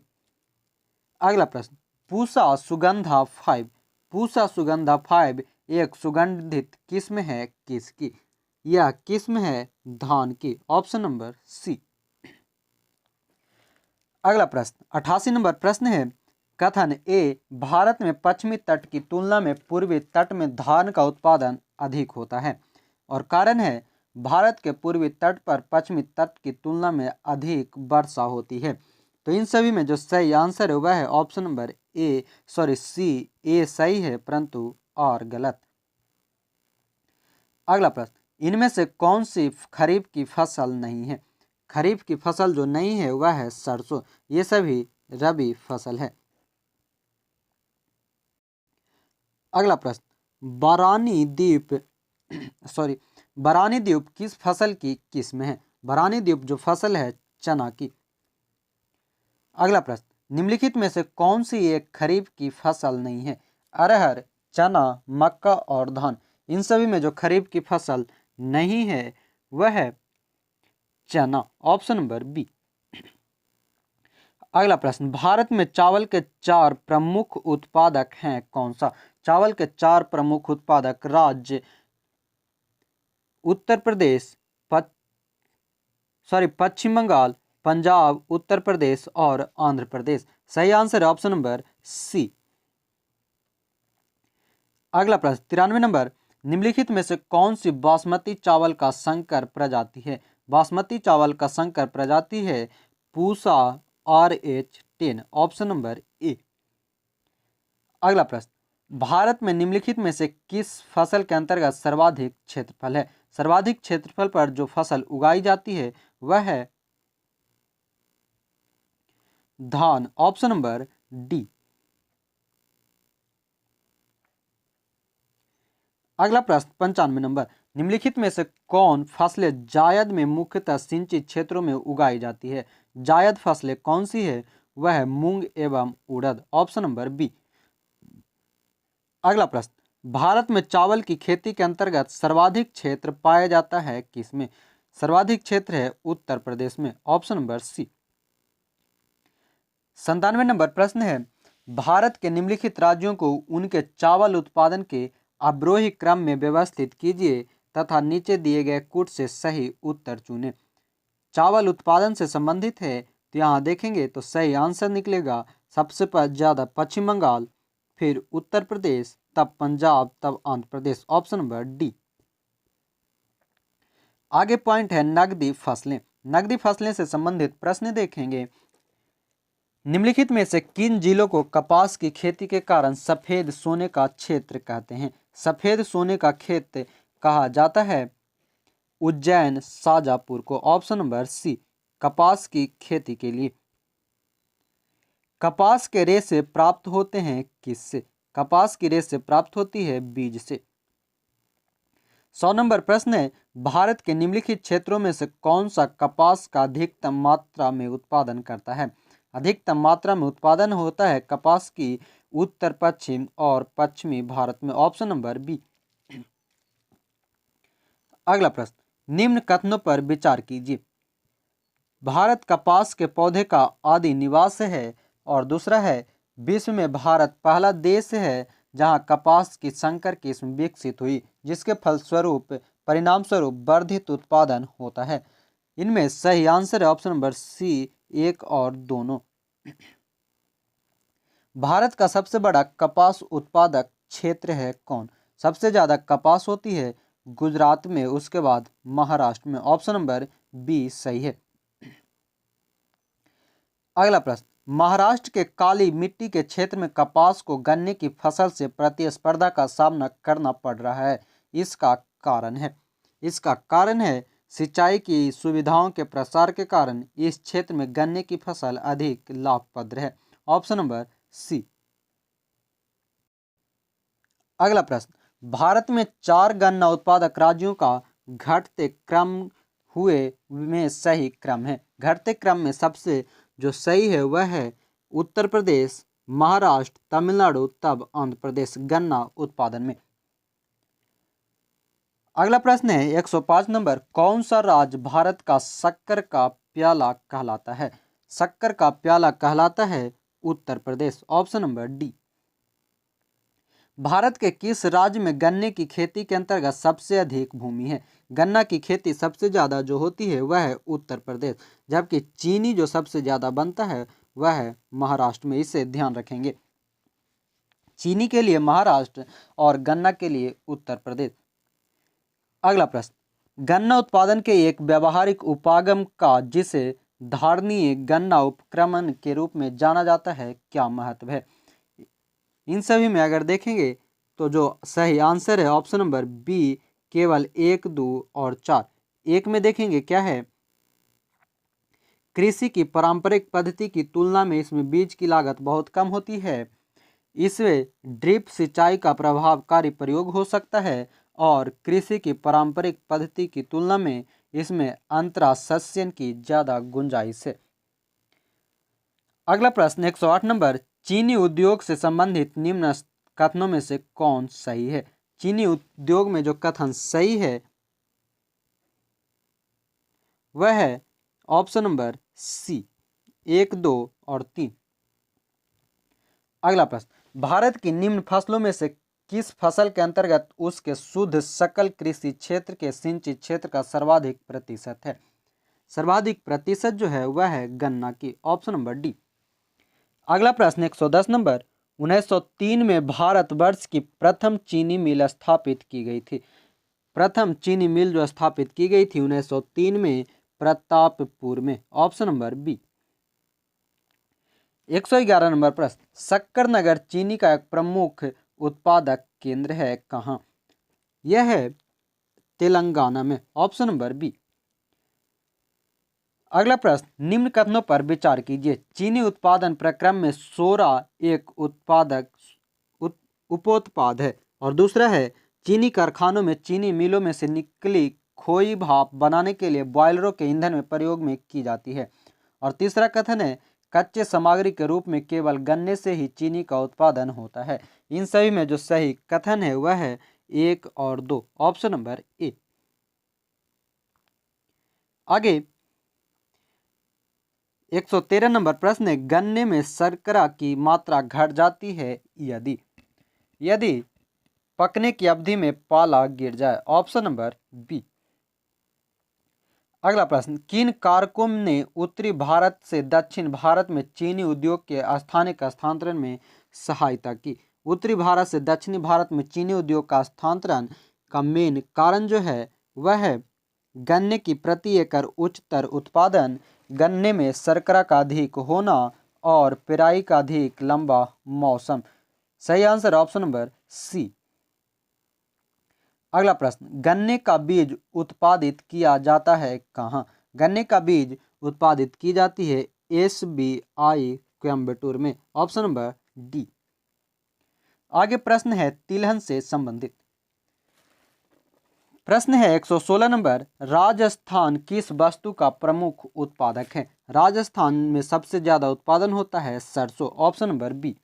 अगला प्रश्न, पूसा सुगंधा 5। पूसा सुगंधा 5 एक सुगंधित किस्म है किसकी? यह किस्म है धान की। Option number C. अगला प्रश्न 88 नंबर प्रश्न है, कथन ए, भारत में पश्चिमी तट की तुलना में पूर्वी तट में धान का उत्पादन अधिक होता है और कारण है भारत के पूर्वी तट पर पश्चिमी तट की तुलना में अधिक वर्षा होती है। तो इन सभी में जो सही आंसर है वह है ऑप्शन नंबर ए, सी। ए सही है परंतु और गलत। अगला प्रश्न, इनमें से कौन सी खरीफ की फसल नहीं है? खरीफ की फसल जो नहीं है वह है सरसों। ये सभी रबी फसल है। अगला प्रश्न, बारानी द्वीप बारानी द्वीप किस फसल की किस्म है? बारानी द्वीप जो फसल है चना की। अगला प्रश्न, निम्नलिखित में से कौन सी एक खरीफ की फसल नहीं है? अरहर, चना, मक्का और धान। इन सभी में जो खरीफ की फसल नहीं है वह है चना। Option number B. अगला प्रश्न, भारत में चावल के 4 प्रमुख उत्पादक हैं कौन सा? चावल के 4 प्रमुख उत्पादक राज्य उत्तर प्रदेश, पश्चिम बंगाल, पंजाब, उत्तर प्रदेश और आंध्र प्रदेश। सही आंसर है ऑप्शन नंबर सी। अगला प्रश्न 93 नंबर, निम्नलिखित में से कौन सी बासमती चावल का संकर प्रजाति है? बासमती चावल का संकर प्रजाति है Pusa RH10। Option number A. अगला प्रश्न, भारत में निम्नलिखित में से किस फसल के अंतर्गत सर्वाधिक क्षेत्रफल है? सर्वाधिक क्षेत्रफल पर जो फसल उगाई जाती है वह है धान। Option number D. अगला प्रश्न 95 नंबर, निम्नलिखित में से कौन फसलें जायद में मुख्यतः सिंचित क्षेत्रों में उगाई जाती है? जायद फसलें कौन सी है? वह है मूंग एवं उड़द। Option number B. अगला प्रश्न, भारत में चावल की खेती के अंतर्गत सर्वाधिक क्षेत्र पाया जाता है किसमें? सर्वाधिक क्षेत्र है उत्तर प्रदेश में। ऑप्शन नंबर सी। 97 नंबर प्रश्न है, भारत के निम्नलिखित राज्यों को उनके चावल उत्पादन के अवरोही क्रम में व्यवस्थित कीजिए तथा नीचे दिए गए कूट से सही उत्तर चुनें। चावल उत्पादन से संबंधित है तो यहाँ देखेंगे तो सही आंसर निकलेगा सबसे ज़्यादा पश्चिम बंगाल, फिर उत्तर प्रदेश, तब पंजाब, तब Andhra Pradesh. Option number D. आगे पॉइंट है नकदी फसलें। नकदी फसलें से संबंधित प्रश्न देखेंगे, निम्नलिखित में से किन जिलों को कपास की खेती के कारण सफेद सोने का क्षेत्र कहते हैं? सफेद सोने का खेत कहा जाता है उज्जैन, शाजापुर को। ऑप्शन नंबर सी, कपास की खेती के लिए। कपास के रेशे प्राप्त होते हैं किससे? कपास की रेशे प्राप्त होती है बीज से। 100 नंबर प्रश्न है, भारत के निम्नलिखित क्षेत्रों में से कौन सा कपास का अधिकतम मात्रा में उत्पादन करता है? अधिकतम मात्रा में उत्पादन होता है कपास की उत्तर पश्चिम और पश्चिमी भारत में। Option number B. अगला प्रश्न, निम्न कथनों पर विचार कीजिए। भारत कपास के पौधे का आदि निवास है, और दूसरा है विश्व में भारत पहला देश है जहां कपास की संकर किस्म विकसित हुई, जिसके फलस्वरूप परिणाम स्वरूप वर्धित उत्पादन होता है। इनमें सही आंसर है ऑप्शन नंबर सी, एक और दोनों। भारत का सबसे बड़ा कपास उत्पादक क्षेत्र है कौन? सबसे ज्यादा कपास होती है गुजरात में, उसके बाद महाराष्ट्र में। ऑप्शन नंबर बी सही है। अगला प्रश्न, महाराष्ट्र के काली मिट्टी के क्षेत्र में कपास को गन्ने की फसल से प्रतिस्पर्धा का सामना करना पड़ रहा है। इसका कारण है सिंचाई की सुविधाओं के प्रसार के कारण इस क्षेत्र में गन्ने की फसल अधिक लाभप्रद है। Option number C. अगला प्रश्न, भारत में 4 गन्ना उत्पादक राज्यों का घटते क्रम हुए में सही क्रम है। घटते क्रम में सबसे जो सही है वह है उत्तर प्रदेश, महाराष्ट्र, तमिलनाडु, तब आंध्र प्रदेश गन्ना उत्पादन में। अगला प्रश्न है 105 नंबर, कौन सा राज्य भारत का शक्कर का प्याला कहलाता है? शक्कर का प्याला कहलाता है Uttar Pradesh. Option number D. Bharat के किस राज्य में गन्ने की खेती के अंतर्गत सबसे अधिक भूमि है? गन्ना की खेती सबसे ज़्यादा जो होती है वह है उत्तर प्रदेश, जबकि चीनी जो सबसे ज़्यादा बनता है वह है महाराष्ट्र में। इसे ध्यान रखेंगे, चीनी के लिए महाराष्ट्र और गन्ना के लिए उत्तर प्रदेश। अगला प्रश्न, गन्ना उत्पादन के एक व्यावहारिक उपागम का जिसे धारणीय गन्ना उपक्रमण के रूप में जाना जाता है क्या महत्व है? इन सभी में अगर देखेंगे तो जो सही आंसर है ऑप्शन नंबर बी, केवल 1, 2 और 4। एक में देखेंगे क्या है, कृषि की पारंपरिक पद्धति की तुलना में इसमें बीज की लागत बहुत कम होती है, इसमें ड्रिप सिंचाई का प्रभावकारी प्रयोग हो सकता है, और कृषि की पारंपरिक पद्धति की तुलना में इसमें अंतरासस्यन की ज़्यादा गुंजाइश है। अगला प्रश्न 108 नंबर, चीनी उद्योग से संबंधित निम्न कथनों में से कौन सही है? चीनी उद्योग में जो कथन सही है वह है ऑप्शन नंबर सी, 1, 2 और 3। अगला प्रश्न, भारत की निम्न फसलों में से किस फसल के अंतर्गत उसके शुद्ध सकल कृषि क्षेत्र के सिंचित क्षेत्र का सर्वाधिक प्रतिशत है? सर्वाधिक प्रतिशत जो है वह है गन्ना की। Option number D. अगला प्रश्न 110 नंबर, 1903 में भारतवर्ष की प्रथम चीनी मिल स्थापित की गई थी। प्रथम चीनी मिल जो स्थापित की गई थी 1903 में प्रतापपुर में। Option number B. 111 नंबर प्रश्न, शक्कर नगर चीनी का एक प्रमुख उत्पादक केंद्र है कहाँ? यह है तेलंगाना में। Option number B. अगला प्रश्न, निम्न कथनों पर विचार कीजिए। चीनी उत्पादन प्रक्रम में सोरा एक उपोत्पाद है, और दूसरा है चीनी कारखानों में चीनी मिलों में से निकली खोई भाप बनाने के लिए बॉयलरों के ईंधन में प्रयोग में की जाती है, और तीसरा कथन है कच्चे सामग्री के रूप में केवल गन्ने से ही चीनी का उत्पादन होता है। इन सभी में जो सही कथन है वह है 1 और 2। Option number A. आगे 113 नंबर प्रश्न है, गन्ने में शर्करा की मात्रा घट जाती है यदि पकने की अवधि में पाला गिर जाए। Option number B. अगला प्रश्न, किन कारकों ने उत्तरी भारत से दक्षिण भारत में चीनी उद्योग के स्थानिक स्थानांतरण में सहायता की? उत्तरी भारत से दक्षिणी भारत में चीनी उद्योग का स्थानांतरण का मेन कारण जो है वह है गन्ने की प्रति एकड़ उच्चतर उत्पादन, गन्ने में शर्करा का अधिक होना, और पेराई का अधिक लंबा मौसम। सही आंसर ऑप्शन नंबर सी। अगला प्रश्न, गन्ने का बीज उत्पादित किया जाता है कहाँ? गन्ने का बीज उत्पादित की जाती है SBI कोयम्बटूर में। Option number D. आगे प्रश्न है तिलहन से संबंधित। प्रश्न है 116 नंबर, राजस्थान किस वस्तु का प्रमुख उत्पादक है? राजस्थान में सबसे ज़्यादा उत्पादन होता है सरसों, option number B.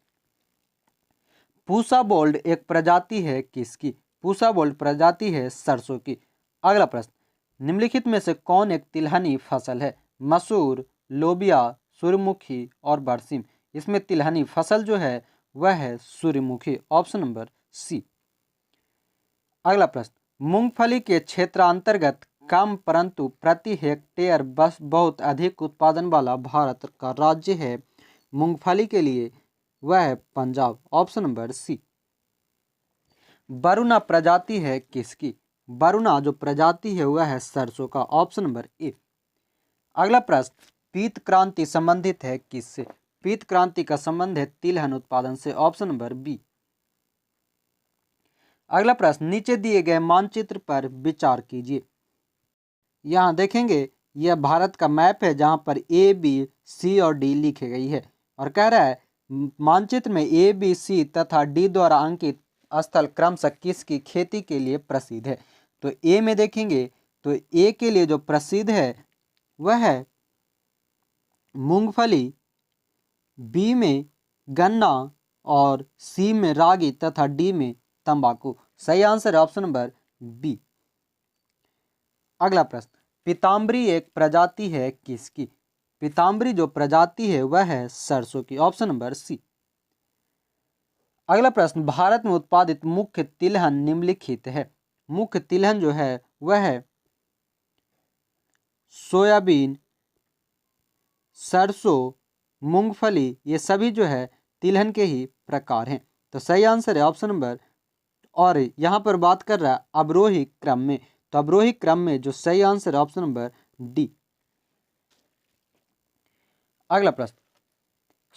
Pusa bold एक प्रजाति है किसकी? पूसा बोल्ड प्रजाति है सरसों की। अगला प्रश्न, निम्नलिखित में से कौन एक तिलहनी फसल है? मसूर, लोबिया, सूर्यमुखी और बरसीम। इसमें तिलहनी फसल जो है वह है सूर्यमुखी, ऑप्शन नंबर सी। अगला प्रश्न, मूंगफली के क्षेत्रांतर्गत कम परंतु प्रति हेक्टेयर बस बहुत अधिक उत्पादन वाला भारत का राज्य है मूंगफली के लिए, वह है पंजाब, ऑप्शन नंबर सी। बरुना प्रजाति है किसकी? बरुना जो प्रजाति है वह है सरसों का, ऑप्शन नंबर ए। अगला प्रश्न, पीत क्रांति संबंधित है किससे? पीत क्रांति का संबंध है तिलहन उत्पादन से, ऑप्शन नंबर बी। अगला प्रश्न, नीचे दिए गए मानचित्र पर विचार कीजिए। यहाँ देखेंगे यह भारत का मैप है जहाँ पर ए, बी, सी और डी लिखी गई है और कह रहा है मानचित्र में ए, बी, सी तथा डी द्वारा अंकित स्थल क्रमशः किसकी खेती के लिए प्रसिद्ध है? तो ए में देखेंगे तो ए के लिए जो प्रसिद्ध है वह है मूंगफली, बी में गन्ना और सी में रागी तथा डी में तंबाकू। सही आंसर है ऑप्शन नंबर बी। अगला प्रश्न, पीताम्बरी एक प्रजाति है किसकी? पीताम्बरी जो प्रजाति है वह है सरसों की, ऑप्शन नंबर सी। अगला प्रश्न, भारत में उत्पादित मुख्य तिलहन निम्नलिखित है। मुख्य तिलहन जो है वह है सोयाबीन, सरसों, मूंगफली, ये सभी जो है तिलहन के ही प्रकार हैं। तो सही आंसर है ऑप्शन नंबर, और यहाँ पर बात कर रहा है अवरोही क्रम में, तो अवरोही क्रम में जो सही आंसर है ऑप्शन नंबर डी। अगला प्रश्न,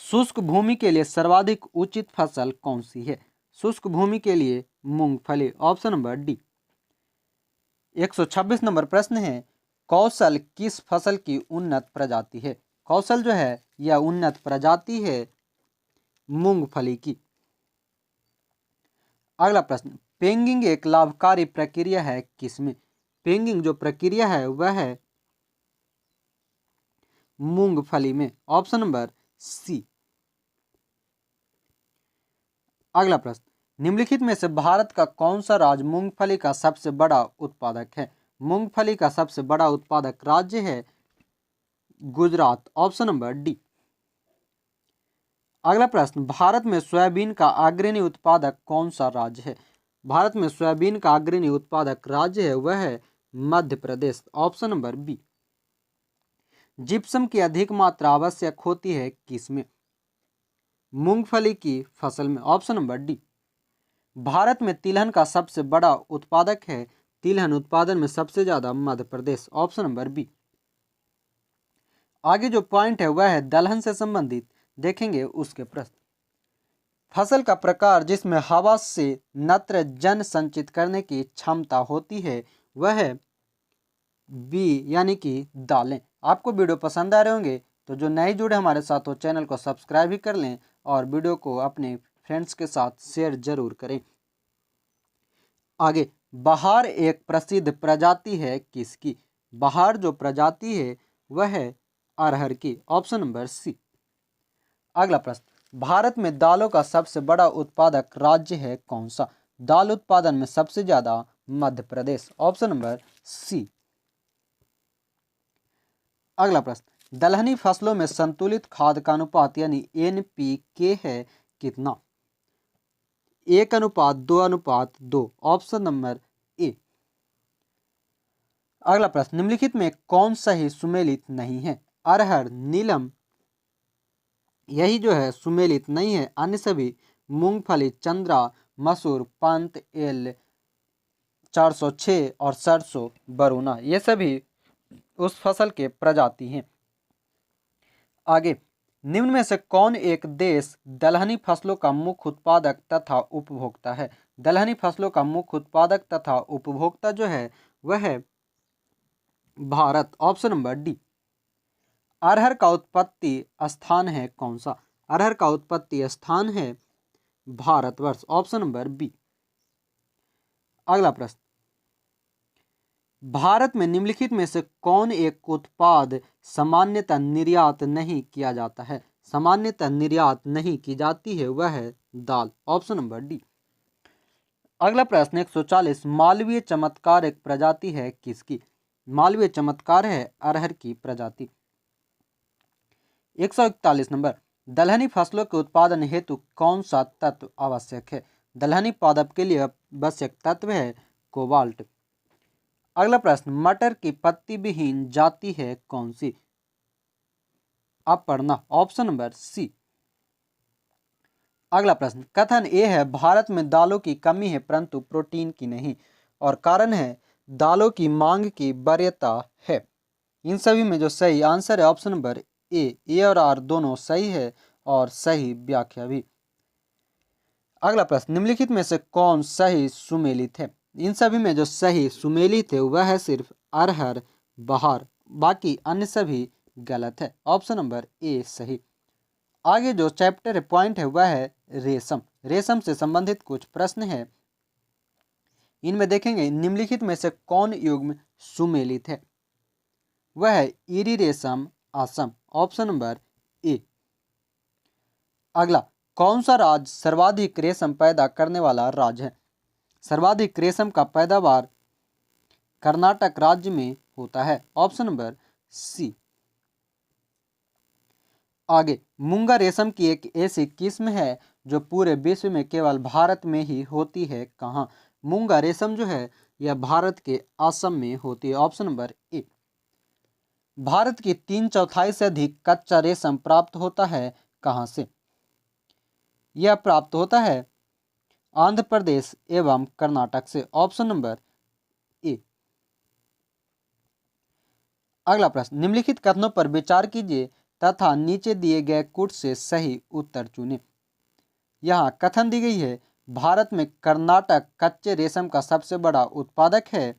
शुष्क भूमि के लिए सर्वाधिक उचित फसल कौन सी है? शुष्क भूमि के लिए मूंगफली, ऑप्शन नंबर डी। 126 नंबर प्रश्न है, कौशल किस फसल की उन्नत प्रजाति है? कौशल जो है यह उन्नत प्रजाति है मूंगफली की। अगला प्रश्न, पेंगिंग एक लाभकारी प्रक्रिया है किसमें? पेंगिंग जो प्रक्रिया है वह है मूंगफली में, ऑप्शन नंबर सी। अगला प्रश्न, निम्नलिखित में से भारत का कौन सा राज्य मूंगफली का सबसे बड़ा उत्पादक है? मूंगफली का सबसे बड़ा उत्पादक राज्य है गुजरात, ऑप्शन नंबर डी। अगला प्रश्न, भारत में सोयाबीन का अग्रणी उत्पादक कौन सा राज्य है? भारत में सोयाबीन का अग्रणी उत्पादक राज्य है वह है Madhya Pradesh, option number B. Gypsum की अधिक मात्रा आवश्यक होती है किसमें? मूंगफली की फसल में, ऑप्शन नंबर डी। भारत में तिलहन का सबसे बड़ा उत्पादक है, तिलहन उत्पादन में सबसे ज्यादा Madhya Pradesh, option number B. आगे जो पॉइंट है वह है दलहन से संबंधित, देखेंगे उसके प्रश्न। फसल का प्रकार जिसमें हवा से नत्रजन संचित करने की क्षमता होती है वह है बी, यानी कि दालें। आपको वीडियो पसंद आ रहे होंगे तो जो नए जुड़े हमारे साथ हो चैनल को सब्सक्राइब भी कर लें और वीडियो को अपने फ्रेंड्स के साथ शेयर जरूर करें। आगे, बहार एक प्रसिद्ध प्रजाति है किसकी? बहार जो प्रजाति है वह है अरहर की, ऑप्शन नंबर सी। अगला प्रश्न, भारत में दालों का सबसे बड़ा उत्पादक राज्य है कौन सा? दाल उत्पादन में सबसे ज्यादा Madhya Pradesh, option number C. अगला प्रश्न, दलहनी फसलों में संतुलित खाद का अनुपात यानी NPK है कितना? 1:2:2, ऑप्शन नंबर ए। अगला प्रश्न, निम्नलिखित में कौन सा ही सुमेलित नहीं है? अरहर, नीलम, यही जो है सुमेलित नहीं है, अन्य सभी मूंगफली, चंद्रा, मसूर, पंत, एल 406 और सरसों, बरूना, ये सभी उस फसल के प्रजाति हैं। आगे, निम्न में से कौन एक देश दलहनी फसलों का मुख्य उत्पादक तथा उपभोक्ता है? दलहनी फसलों का मुख्य उत्पादक तथा उपभोक्ता जो है वह है भारत, ऑप्शन नंबर डी। अरहर का उत्पत्ति स्थान है कौन सा? अरहर का उत्पत्ति स्थान है भारतवर्ष, ऑप्शन नंबर बी। अगला प्रश्न, भारत में निम्नलिखित में से कौन एक उत्पाद सामान्यतः निर्यात नहीं किया जाता है? सामान्यतः निर्यात नहीं की जाती है वह है दाल। Option number D. अगला प्रश्न 140, मालवीय चमत्कार एक प्रजाति है किसकी? मालवीय चमत्कार है अरहर की प्रजाति। 141 नंबर, दलहनी फसलों के उत्पादन हेतु कौन सा तत्व आवश्यक है? दलहनी पादप के लिए आवश्यक तत्व है कोबाल्ट। अगला प्रश्न, मटर की पत्ती विहीन जाति है कौन सी? अपर्णा। Option number C. अगला प्रश्न, कथन ए है भारत में दालों की कमी है परंतु प्रोटीन की नहीं, और कारण है दालों की मांग की वरीयता है। इन सभी में जो सही आंसर है ऑप्शन नंबर ए और आर दोनों सही है और सही व्याख्या भी। अगला प्रश्न, निम्नलिखित में से कौन सही सुमेलित है? इन सभी में जो सही सुमेलित है वह है सिर्फ अरहर, बहार, बाकी अन्य सभी गलत है। ऑप्शन नंबर ए सही। आगे जो चैप्टर पॉइंट है वह है रेशम। रेशम से संबंधित कुछ प्रश्न है, इनमें देखेंगे निम्नलिखित में से कौन युग्म सुमेलित है? वह है ईरी रेशम, असम। Option number A. अगला, कौन सा राज्य सर्वाधिक रेशम पैदा करने वाला राज्य है? सर्वाधिक रेशम का पैदावार कर्नाटक राज्य में होता है। Option number C. आगे, मूंगा रेशम की एक ऐसी किस्म है जो पूरे विश्व में केवल भारत में ही होती है, कहाँ? मूंगा रेशम जो है यह भारत के असम में होती है। Option number A. भारत की 3/4 से अधिक कच्चा रेशम प्राप्त होता है कहाँ से? यह प्राप्त होता है आंध्र प्रदेश एवं कर्नाटक से। Option number A. अगला प्रश्न, निम्नलिखित कथनों पर विचार कीजिए तथा नीचे दिए गए कूट से सही उत्तर चुनें। यहाँ कथन दी गई है भारत में कर्नाटक कच्चे रेशम का सबसे बड़ा उत्पादक है।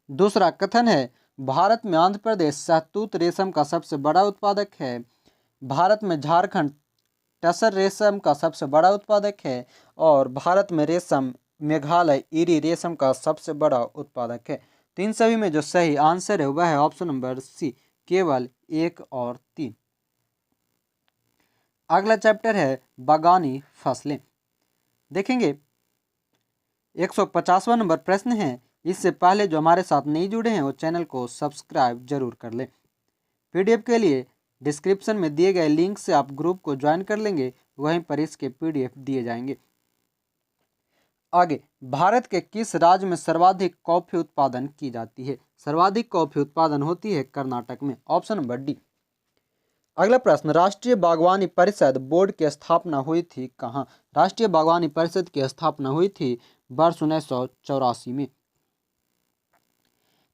दूसरा कथन है भारत में आंध्र प्रदेश शहतूत रेशम का सबसे बड़ा उत्पादक है। भारत में झारखंड टसर रेशम का सबसे बड़ा उत्पादक है और भारत में रेशम मेघालय ईरी रेशम का सबसे बड़ा उत्पादक है। तो इन सभी में जो सही आंसर है वह है ऑप्शन नंबर सी, केवल 1 और 3। अगला चैप्टर है बागानी फसलें। देखेंगे 150वां नंबर प्रश्न है। इससे पहले जो हमारे साथ नहीं जुड़े हैं वो चैनल को सब्सक्राइब जरूर कर लें। पीडीएफ के लिए डिस्क्रिप्शन में दिए गए लिंक से आप ग्रुप को ज्वाइन कर लेंगे, वहीं पर इसके पीडीएफ दिए जाएंगे। आगे, भारत के किस राज्य में सर्वाधिक कॉफी उत्पादन की जाती है? सर्वाधिक कॉफी उत्पादन होती है कर्नाटक में। Option number D. अगला प्रश्न, राष्ट्रीय बागवानी परिषद बोर्ड की स्थापना हुई थी कहाँ? राष्ट्रीय बागवानी परिषद की स्थापना हुई थी वर्ष 1984 में।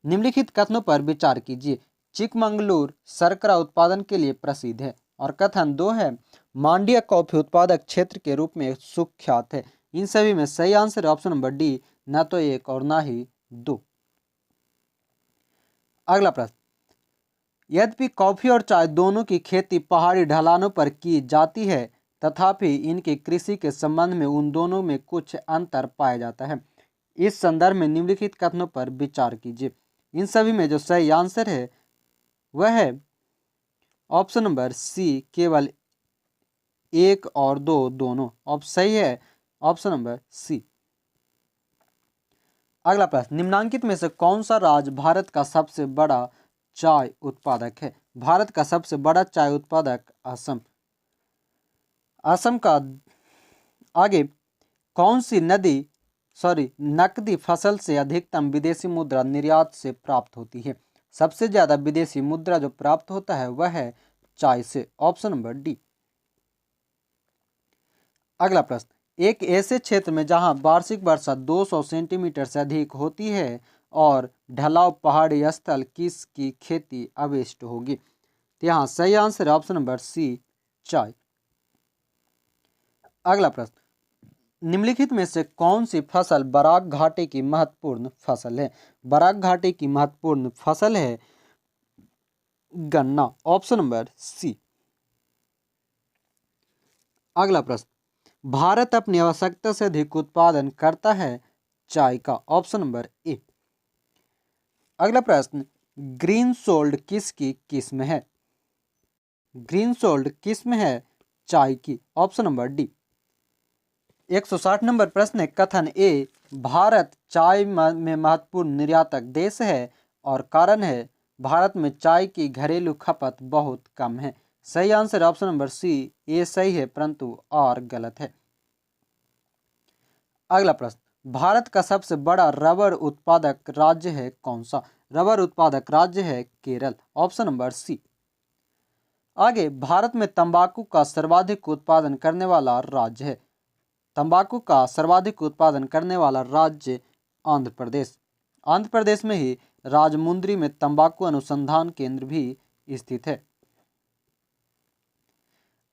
निम्नलिखित कथनों पर विचार कीजिए। चिकमंगलूर शर्करा उत्पादन के लिए प्रसिद्ध है, और कथन 2 है मांड्या कॉफी उत्पादक क्षेत्र के रूप में सुख्यात है। इन सभी में सही आंसर ऑप्शन नंबर डी, न तो 1 और न ही 2। अगला प्रश्न, यद्यपि कॉफी और चाय दोनों की खेती पहाड़ी ढलानों पर की जाती है तथापि इनकी कृषि के संबंध में उन दोनों में कुछ अंतर पाया जाता है। इस संदर्भ में निम्नलिखित कथनों पर विचार कीजिए। इन सभी में जो सही आंसर है वह है ऑप्शन नंबर सी, केवल 1 और 2 दोनों। अब सही है ऑप्शन नंबर सी। अगला प्रश्न, निम्नांकित में से कौन सा राज्य भारत का सबसे बड़ा चाय उत्पादक है? भारत का सबसे बड़ा चाय उत्पादक असम। असम का आगे, कौन सी नकदी फसल से अधिकतम विदेशी मुद्रा निर्यात से प्राप्त होती है? सबसे ज्यादा विदेशी मुद्रा जो प्राप्त होता है वह है चाय से। Option number D. अगला प्रश्न, एक ऐसे क्षेत्र में जहां वार्षिक वर्षा 200 सेंटीमीटर से अधिक होती है और ढलाव पहाड़ी स्थल किसकी खेती अवशिष्ट होगी? तो यहाँ सही आंसर है ऑप्शन नंबर सी, चाय। अगला प्रश्न, निम्नलिखित में से कौन सी फसल बराक घाटी की महत्वपूर्ण फसल है? बराक घाटी की महत्वपूर्ण फसल है गन्ना। Option number C. अगला प्रश्न, भारत अपनी आवश्यकता से अधिक उत्पादन करता है चाय का, ऑप्शन नंबर ए। अगला प्रश्न, ग्रीन सोल्ड किसकी किस्म है? ग्रीन सोल्ड किस्म है चाय की, ऑप्शन नंबर डी। 160 नंबर प्रश्न है, कथन ए, भारत चाय में महत्वपूर्ण निर्यातक देश है और कारण है भारत में चाय की घरेलू खपत बहुत कम है। सही आंसर ऑप्शन नंबर सी, ए सही है परंतु आर गलत है। अगला प्रश्न, भारत का सबसे बड़ा रबर उत्पादक राज्य है कौन सा? रबर उत्पादक राज्य है केरल, ऑप्शन नंबर सी। आगे, भारत में तंबाकू का सर्वाधिक उत्पादन करने वाला राज्य है। तंबाकू का सर्वाधिक उत्पादन करने वाला राज्य आंध्र प्रदेश। आंध्र प्रदेश में ही राजमुंद्री में तंबाकू अनुसंधान केंद्र भी स्थित है।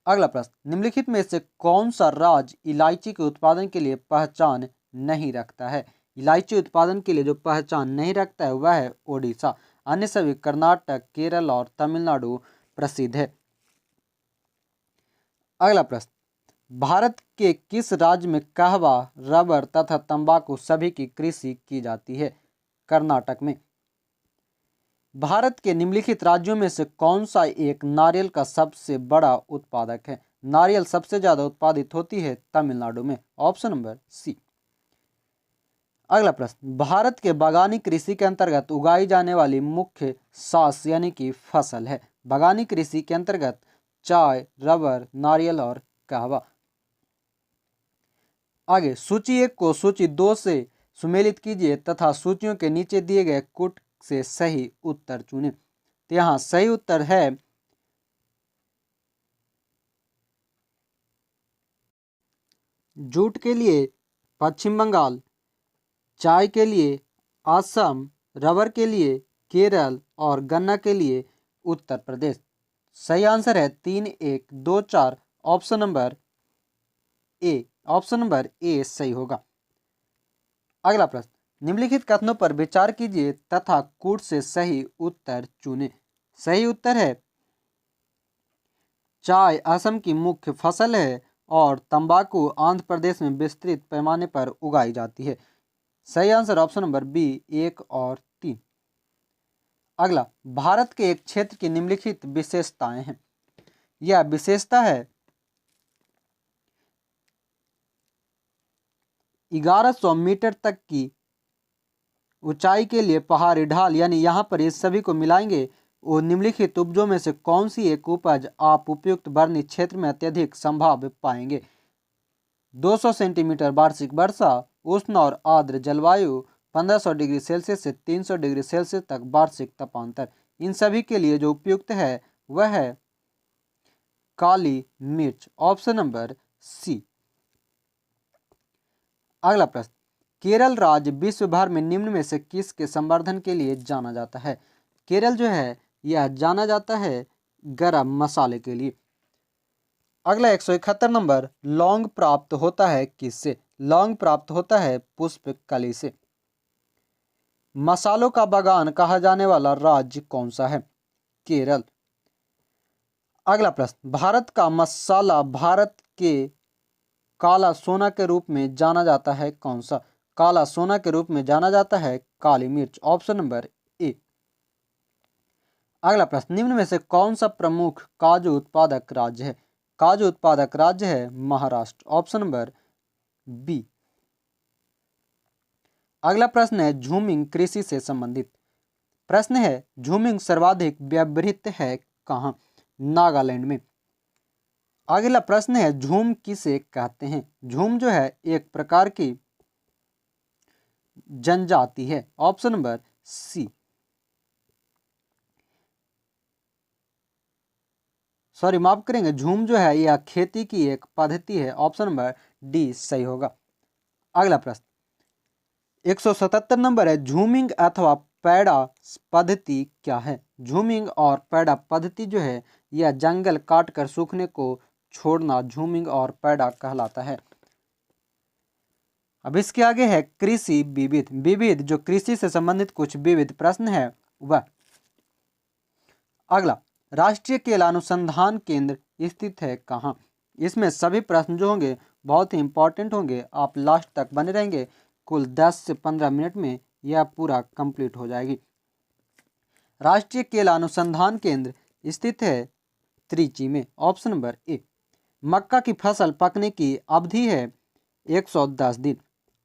अगला प्रश्न, निम्नलिखित में से कौन सा राज्य इलायची के उत्पादन के लिए पहचान नहीं रखता है? इलायची उत्पादन के लिए जो पहचान नहीं रखता है वह है ओडिशा। अन्य सभी कर्नाटक, केरल और तमिलनाडु प्रसिद्ध है। अगला प्रश्न, भारत के किस राज्य में कहवा, रबर तथा तंबाकू सभी की कृषि की जाती है? कर्नाटक में। भारत के निम्नलिखित राज्यों में से कौन सा एक नारियल का सबसे बड़ा उत्पादक है? नारियल सबसे ज्यादा उत्पादित होती है तमिलनाडु में, ऑप्शन नंबर सी। अगला प्रश्न, भारत के बागानी कृषि के अंतर्गत उगाई जाने वाली मुख्य सास यानी कि फसल है? बागानी कृषि के अंतर्गत चाय, रबर, नारियल और कहवा। आगे, सूची 1 को सूची 2 से सुमेलित कीजिए तथा सूचियों के नीचे दिए गए कुट से सही उत्तर चुनें। तो यहाँ सही उत्तर है जूट के लिए पश्चिम बंगाल, चाय के लिए असम, रबर के लिए केरल और गन्ना के लिए उत्तर प्रदेश। सही आंसर है 3, 1, 2, 4, option number A. Option number A सही होगा। अगला प्रश्न, निम्नलिखित कथनों पर विचार कीजिए तथा कूट से सही उत्तर चुनें। सही उत्तर है चाय असम की मुख्य फसल है और तंबाकू आंध्र प्रदेश में विस्तृत पैमाने पर उगाई जाती है। सही आंसर ऑप्शन नंबर बी, 1 और 3। अगला, भारत के एक क्षेत्र की निम्नलिखित विशेषताएं हैं। यह विशेषता है 1100 मीटर तक की ऊंचाई के लिए पहाड़ी ढाल, यानी यहाँ पर ये सभी को मिलाएंगे वो निम्नलिखित उपजों में से कौन सी एक उपज आप उपयुक्त बर्नी क्षेत्र में अत्यधिक संभाव्य पाएंगे? 200 सेंटीमीटर वार्षिक वर्षा, उष्ण और आर्द्र जलवायु, 1500 डिग्री सेल्सियस से 300 डिग्री सेल्सियस तक वार्षिक तापांतर। इन सभी के लिए जो उपयुक्त है वह है काली मिर्च, ऑप्शन नंबर सी। अगला प्रश्न, केरल राज्य विश्व भर में निम्न में से किसके संवर्धन के लिए जाना जाता है? केरल जो है यह जाना जाता है गरम मसाले के लिए। अगला 171 नंबर, लौंग प्राप्त होता है किससे? लौंग प्राप्त होता है पुष्प कली से। मसालों का बागान कहा जाने वाला राज्य कौन सा है? केरल। अगला प्रश्न, भारत का मसाला भारत के काला सोना के रूप में जाना जाता है कौन सा? काला सोना के रूप में जाना जाता है काली मिर्च, ऑप्शन नंबर ए। अगला प्रश्न, निम्न में से कौन सा प्रमुख काजू उत्पादक राज्य है? काजू उत्पादक राज्य है महाराष्ट्र, ऑप्शन नंबर बी। अगला प्रश्न है झूमिंग कृषि से संबंधित प्रश्न है। झूमिंग सर्वाधिक व्यवहृत है कहाँ? नागालैंड में। अगला प्रश्न है झूम किसे कहते हैं? झूम जो है एक प्रकार की जनजाति है, ऑप्शन नंबर सी। सॉरी माफ करेंगे, झूम जो है यह खेती की एक पद्धति है, ऑप्शन नंबर डी सही होगा। अगला प्रश्न 177 नंबर है, झूमिंग अथवा पैडा पद्धति क्या है? झूमिंग और पैडा पद्धति जो है यह जंगल काटकर सूखने को छोड़ना झूमिंग और पैडा कहलाता है। अब इसके आगे है कृषि विविध। विविध जो कृषि से संबंधित कुछ विविध प्रश्न है वह। अगला, राष्ट्रीय केला अनुसंधान केंद्र स्थित है कहाँ? इसमें सभी प्रश्न जो होंगे बहुत ही इंपॉर्टेंट होंगे, आप लास्ट तक बने रहेंगे कुल 10 से 15 मिनट में यह पूरा कंप्लीट हो जाएगी। राष्ट्रीय केला अनुसंधान केंद्र स्थित है त्रिची में। Option number A. मक्का की फसल पकने की अवधि है 110 दिन।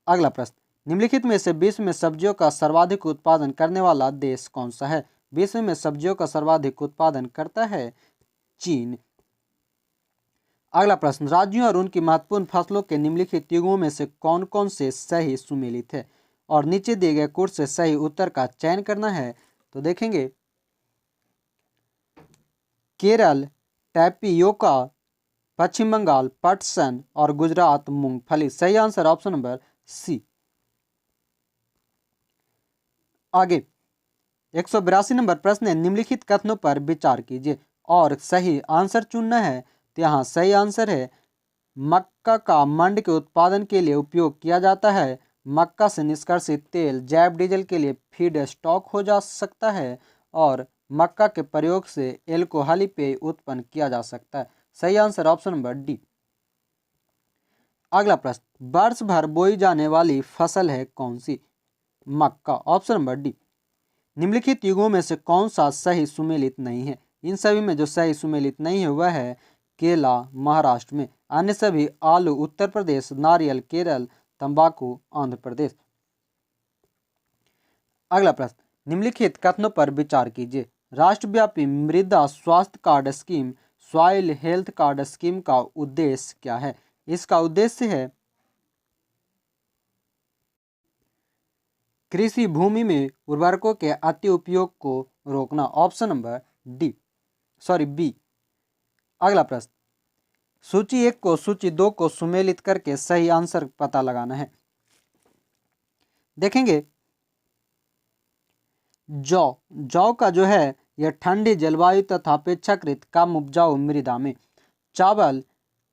अगला प्रश्न, निम्नलिखित में से विश्व में सब्जियों का सर्वाधिक उत्पादन करने वाला देश कौन सा है? विश्व में सब्जियों का सर्वाधिक उत्पादन करता है चीन। अगला प्रश्न, राज्यों और उनकी महत्वपूर्ण फसलों के निम्नलिखित युग्मों में से कौन कौन से सही सुमेलित है? और नीचे दिए गए कोड से सही उत्तर का चयन करना है। तो देखेंगे, केरल टैपियोका, पश्चिम बंगाल पटसन और गुजरात मूंगफली। सही आंसर ऑप्शन नंबर सी। आगे 182 नंबर प्रश्न है, निम्नलिखित कथनों पर विचार कीजिए और सही आंसर चुनना है। तो यहाँ सही आंसर है, मक्का का मंड के उत्पादन के लिए उपयोग किया जाता है। मक्का से निष्कासित तेल जैव डीजल के लिए फीड स्टॉक हो जा सकता है और मक्का के प्रयोग से एल्कोहली पेय उत्पन्न किया जा सकता है। सही आंसर ऑप्शन नंबर डी। अगला प्रश्न, वर्ष भर बोई जाने वाली फसल है कौन सी? मक्का। Option number D. निम्नलिखित युगों में से कौन सा सही सुमेलित नहीं है? इन सभी में जो सही सुमेलित नहीं है वह है केला महाराष्ट्र में, अन्य सभी आलू उत्तर प्रदेश, नारियल केरल, तंबाकू आंध्र प्रदेश। अगला प्रश्न, निम्नलिखित कथनों पर विचार कीजिए। राष्ट्रव्यापी मृदा स्वास्थ्य card scheme, soil health card scheme का उद्देश्य क्या है? इसका उद्देश्य है कृषि भूमि में उर्वरकों के अति उपयोग को रोकना। Option number B. अगला प्रश्न, सूची 1 को सूची 2 को सुमेलित करके सही आंसर पता लगाना है। देखेंगे, जौ का जो है यह ठंडी जलवायु तथा अपेक्षाकृत कम उपजाऊ मृदा में, चावल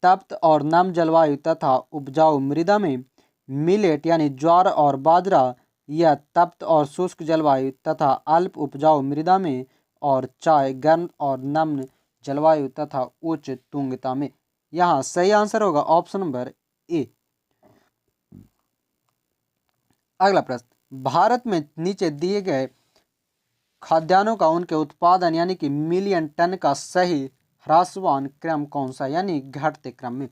तप्त और नम जलवायु तथा उपजाऊ मृदा में, मिलेट यानी ज्वार और बाजरा यह तप्त और शुष्क जलवायु तथा अल्प उपजाऊ मृदा में, और चाय गर्म और नम्य जलवायु तथा उच्च तुंगता में। यहाँ सही आंसर होगा ऑप्शन नंबर ए। अगला प्रश्न, भारत में नीचे दिए गए खाद्यान्नों का उनके उत्पादन यानी कि मिलियन टन का सही ह्रासमान क्रम कौन सा, यानी घटते क्रम में?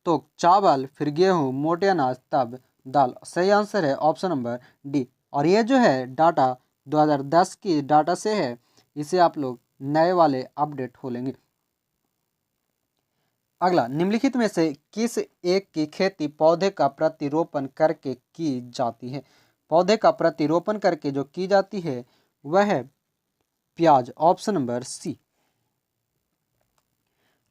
तो चावल, फिर गेहूं, मोटे अनाज, तब दाल। सही आंसर है ऑप्शन नंबर डी। और ये जो है डाटा 2010 की डाटा से है, इसे आप लोग नए वाले अपडेट हो लेंगे। अगला, निम्नलिखित में से किस एक की खेती पौधे का प्रतिरोपण करके की जाती है? पौधे का प्रतिरोपण करके जो की जाती है वह है प्याज। Option number C.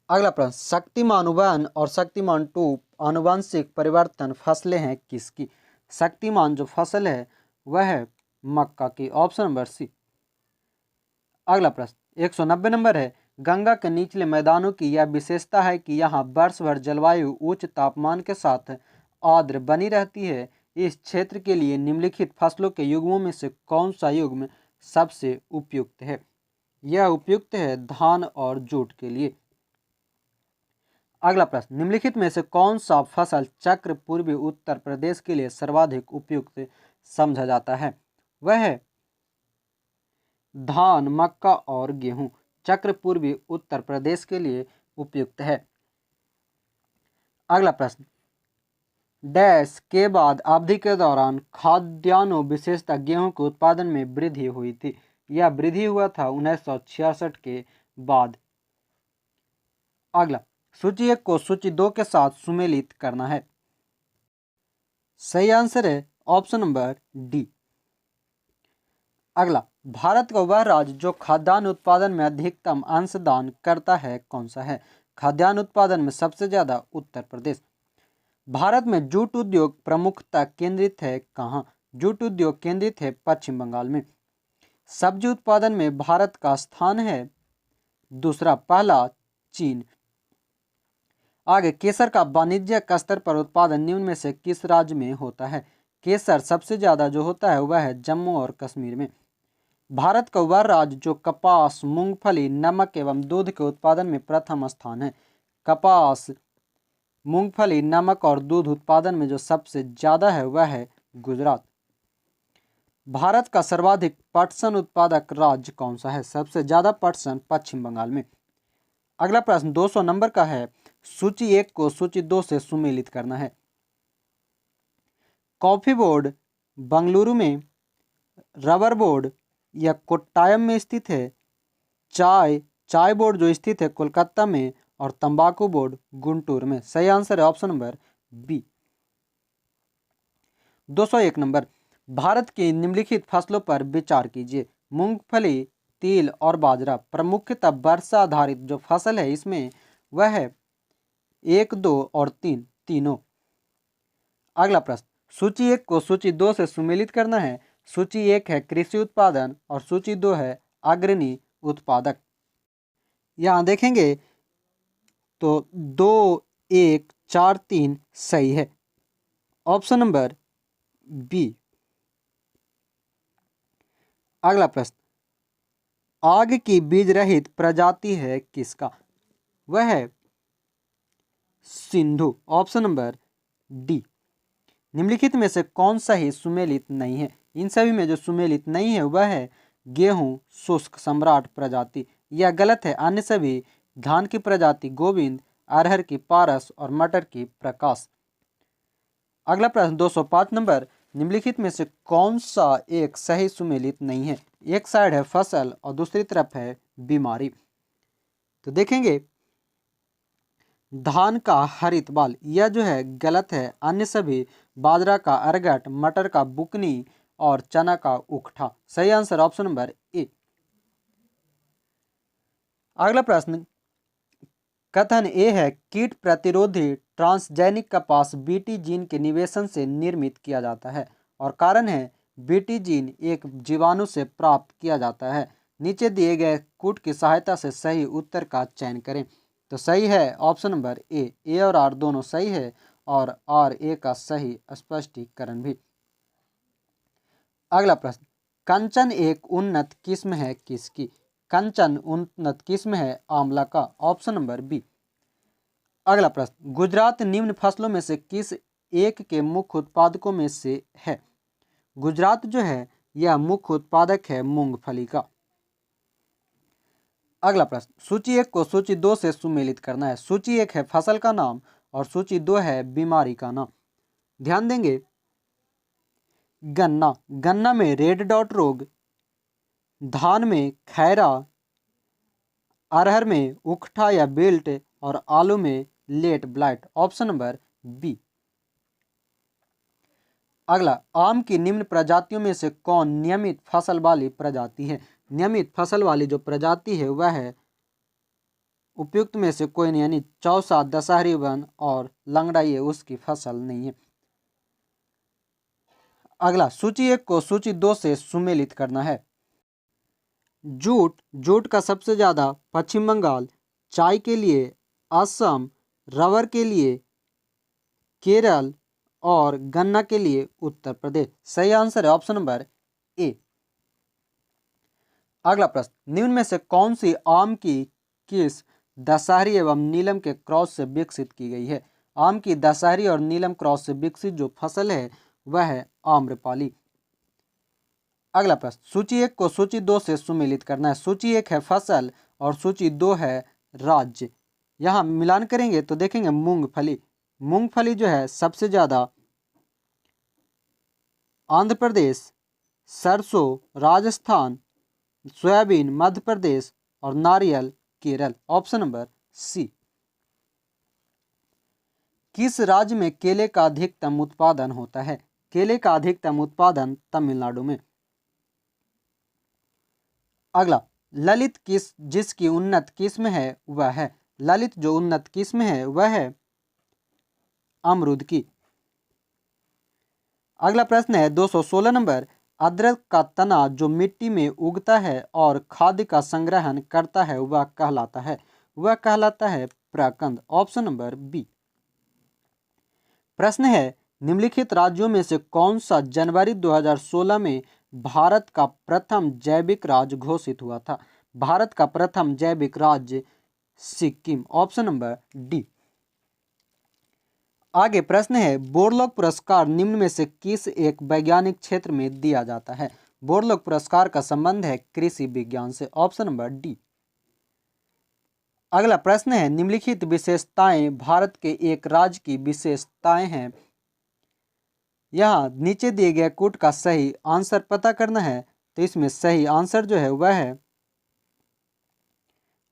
अगला प्रश्न, शक्तिमान 1 और शक्तिमान 2 आनुवंशिक परिवर्तन फसलें हैं किसकी? शक्तिमान जो फसल है वह है मक्का की। Option number C. अगला प्रश्न 190 नंबर है, गंगा के निचले मैदानों की यह विशेषता है कि यहाँ वर्ष भर जलवायु उच्च तापमान के साथ आर्द्र बनी रहती है। इस क्षेत्र के लिए निम्नलिखित फसलों के युग्मों में से कौन सा युग्म सबसे उपयुक्त है? यह उपयुक्त है धान और जूट के लिए। अगला प्रश्न, निम्नलिखित में से कौन सा फसल चक्र पूर्वी उत्तर प्रदेश के लिए सर्वाधिक उपयुक्त समझा जाता है? वह है धान, मक्का और गेहूं। चक्र पूर्वी उत्तर प्रदेश के लिए उपयुक्त है। अगला प्रश्न, डैश के बाद अवधि के दौरान खाद्यान्नों विशेषतः गेहूं के उत्पादन में वृद्धि हुई थी? यह वृद्धि हुआ था 1966 के बाद। अगला, सूची 1 को सूची 2 के साथ सुमेलित करना है। सही आंसर है ऑप्शन नंबर डी। अगला, भारत का वह राज्य जो खाद्यान्न उत्पादन में अधिकतम अंशदान करता है कौन सा है? खाद्यान्न उत्पादन में सबसे ज्यादा उत्तर प्रदेश। भारत में जूट उद्योग प्रमुखता केंद्रित है कहाँ? जूट उद्योग केंद्रित है पश्चिम बंगाल में। सब्जी उत्पादन में भारत का स्थान है दूसरा, पहला चीन। आगे, केसर का वाणिज्यिक स्तर पर उत्पादन निम्न में से किस राज्य में होता है? केसर सबसे ज्यादा जो होता है वह है जम्मू और कश्मीर में। भारत का वह राज्य जो कपास, मूंगफली, नमक एवं दूध के उत्पादन में प्रथम स्थान है। कपास, मूंगफली, नमक और दूध उत्पादन में जो सबसे ज़्यादा है वह है गुजरात। भारत का सर्वाधिक पटसन उत्पादक राज्य कौन सा है? सबसे ज़्यादा पटसन पश्चिम बंगाल में। अगला प्रश्न 200 नंबर का है। सूची 1 को सूची 2 से सुमेलित करना है। कॉफी बोर्ड बंगलुरु में, रबर बोर्ड या कोट्टायम में स्थित है, चाय बोर्ड जो स्थित है कोलकाता में, और तंबाकू बोर्ड गुंटूर में। सही आंसर है option number B. 201 number, Bharat की निम्नलिखित फसलों पर विचार कीजिए। मूंगफली, तिल और बाजरा प्रमुखतः वर्षा आधारित जो फसल है इसमें वह है 1, 2 और 3 तीनों। अगला प्रश्न, सूची 1 को सूची 2 से सुमेलित करना है। सूची 1 है कृषि उत्पादन और सूची 2 है अग्रणी उत्पादक। यहाँ देखेंगे तो 2, 1, 4, 3 सही है, ऑप्शन नंबर बी। अगला प्रश्न, आग की बीज रहित प्रजाति है किसका? वह है सिंधु, ऑप्शन नंबर डी। निम्नलिखित में से कौन सा ही सुमेलित नहीं है? इन सभी में जो सुमेलित नहीं है वह है गेहूं शुष्क सम्राट प्रजाति, यह गलत है। अन्य सभी धान की प्रजाति गोविंद, अरहर की पारस और मटर की प्रकाश। अगला प्रश्न 205 नंबर, निम्नलिखित में से कौन सा एक सही सुमेलित नहीं है? एक साइड है फसल और दूसरी तरफ है बीमारी। तो देखेंगे धान का हरित बाल, यह जो है गलत है। अन्य सभी बाजरा का अरगट, मटर का बुकनी और चना का उखठा। सही आंसर ऑप्शन नंबर ए। अगला प्रश्न, कथन ए है कीट प्रतिरोधी ट्रांसजेनिक कपास बीटी जीन के निवेशन से निर्मित किया जाता है, और कारण है बीटी जीन एक जीवाणु से प्राप्त किया जाता है। नीचे दिए गए कूट की सहायता से सही उत्तर का चयन करें। तो सही है ऑप्शन नंबर ए और आर दोनों सही है, और आर ए का सही स्पष्टीकरण भी। अगला प्रश्न, कंचन एक उन्नत किस्म है किसकी? कंचन उन्नत किस्म है आंवला का, ऑप्शन नंबर बी। अगला प्रश्न, गुजरात निम्न फसलों में से किस एक के मुख्य उत्पादकों में से है? गुजरात जो है यह मुख्य उत्पादक है मूंगफली का। अगला प्रश्न, सूची 1 को सूची 2 से सुमेलित करना है। सूची 1 है फसल का नाम और सूची 2 है बीमारी का नाम। ध्यान देंगे गन्ना में रेड डॉट रोग, धान में खैरा, अरहर में उखठा या बेल्ट और आलू में late blight. Option number B. अगला, आम की निम्न प्रजातियों में से कौन नियमित फसल वाली प्रजाति है? नियमित फसल वाली जो प्रजाति है वह है उपयुक्त में से कोई नहीं, यानी चौसा, दशहरी वन और लंगड़ा ये उसकी फसल नहीं है। अगला, सूची 1 को सूची 2 से सुमेलित करना है। जूट का सबसे ज़्यादा पश्चिम बंगाल, चाय के लिए असम, रबर के लिए केरल और गन्ना के लिए उत्तर प्रदेश। सही आंसर है ऑप्शन नंबर ए। अगला प्रश्न, निम्न में से कौन सी आम की किस दशहरी एवं नीलम के क्रॉस से विकसित की गई है? आम की दशहरी और नीलम क्रॉस से विकसित जो फसल है वह है आम्रपाली। अगला प्रश्न, सूची 1 को सूची 2 से सुमेलित करना है। सूची 1 है फसल और सूची 2 है राज्य। यहाँ मिलान करेंगे तो देखेंगे मूंगफली जो है सबसे ज़्यादा आंध्र प्रदेश, सरसों राजस्थान, सोयाबीन मध्य प्रदेश और नारियल केरल। ऑप्शन नंबर सी। किस राज्य में केले का अधिकतम उत्पादन होता है? केले का अधिकतम उत्पादन तमिलनाडु में। अगला, ललित जिसकी उन्नत किस्म है वह है, ललित जो उन्नत किस्म है वह है अमरूद की। अगला प्रश्न है 216 नंबर, अदरक का तना जो मिट्टी में उगता है और खाद्य का संग्रहण करता है वह कहलाता है प्रकंद। Option number B. प्रश्न है, निम्नलिखित राज्यों में से कौन सा जनवरी 2016 में भारत का प्रथम जैविक राज्य घोषित हुआ था? भारत का प्रथम जैविक राज्य सिक्किम। Option number D. आगे प्रश्न है, बोरलॉग पुरस्कार निम्न में से किस एक वैज्ञानिक क्षेत्र में दिया जाता है? बोरलॉग पुरस्कार का संबंध है कृषि विज्ञान से। Option number D. अगला प्रश्न है, निम्नलिखित विशेषताएं भारत के एक राज्य की विशेषताएं हैं। यहाँ नीचे दिए गए कोट का सही आंसर पता करना है। तो इसमें सही आंसर जो है वह है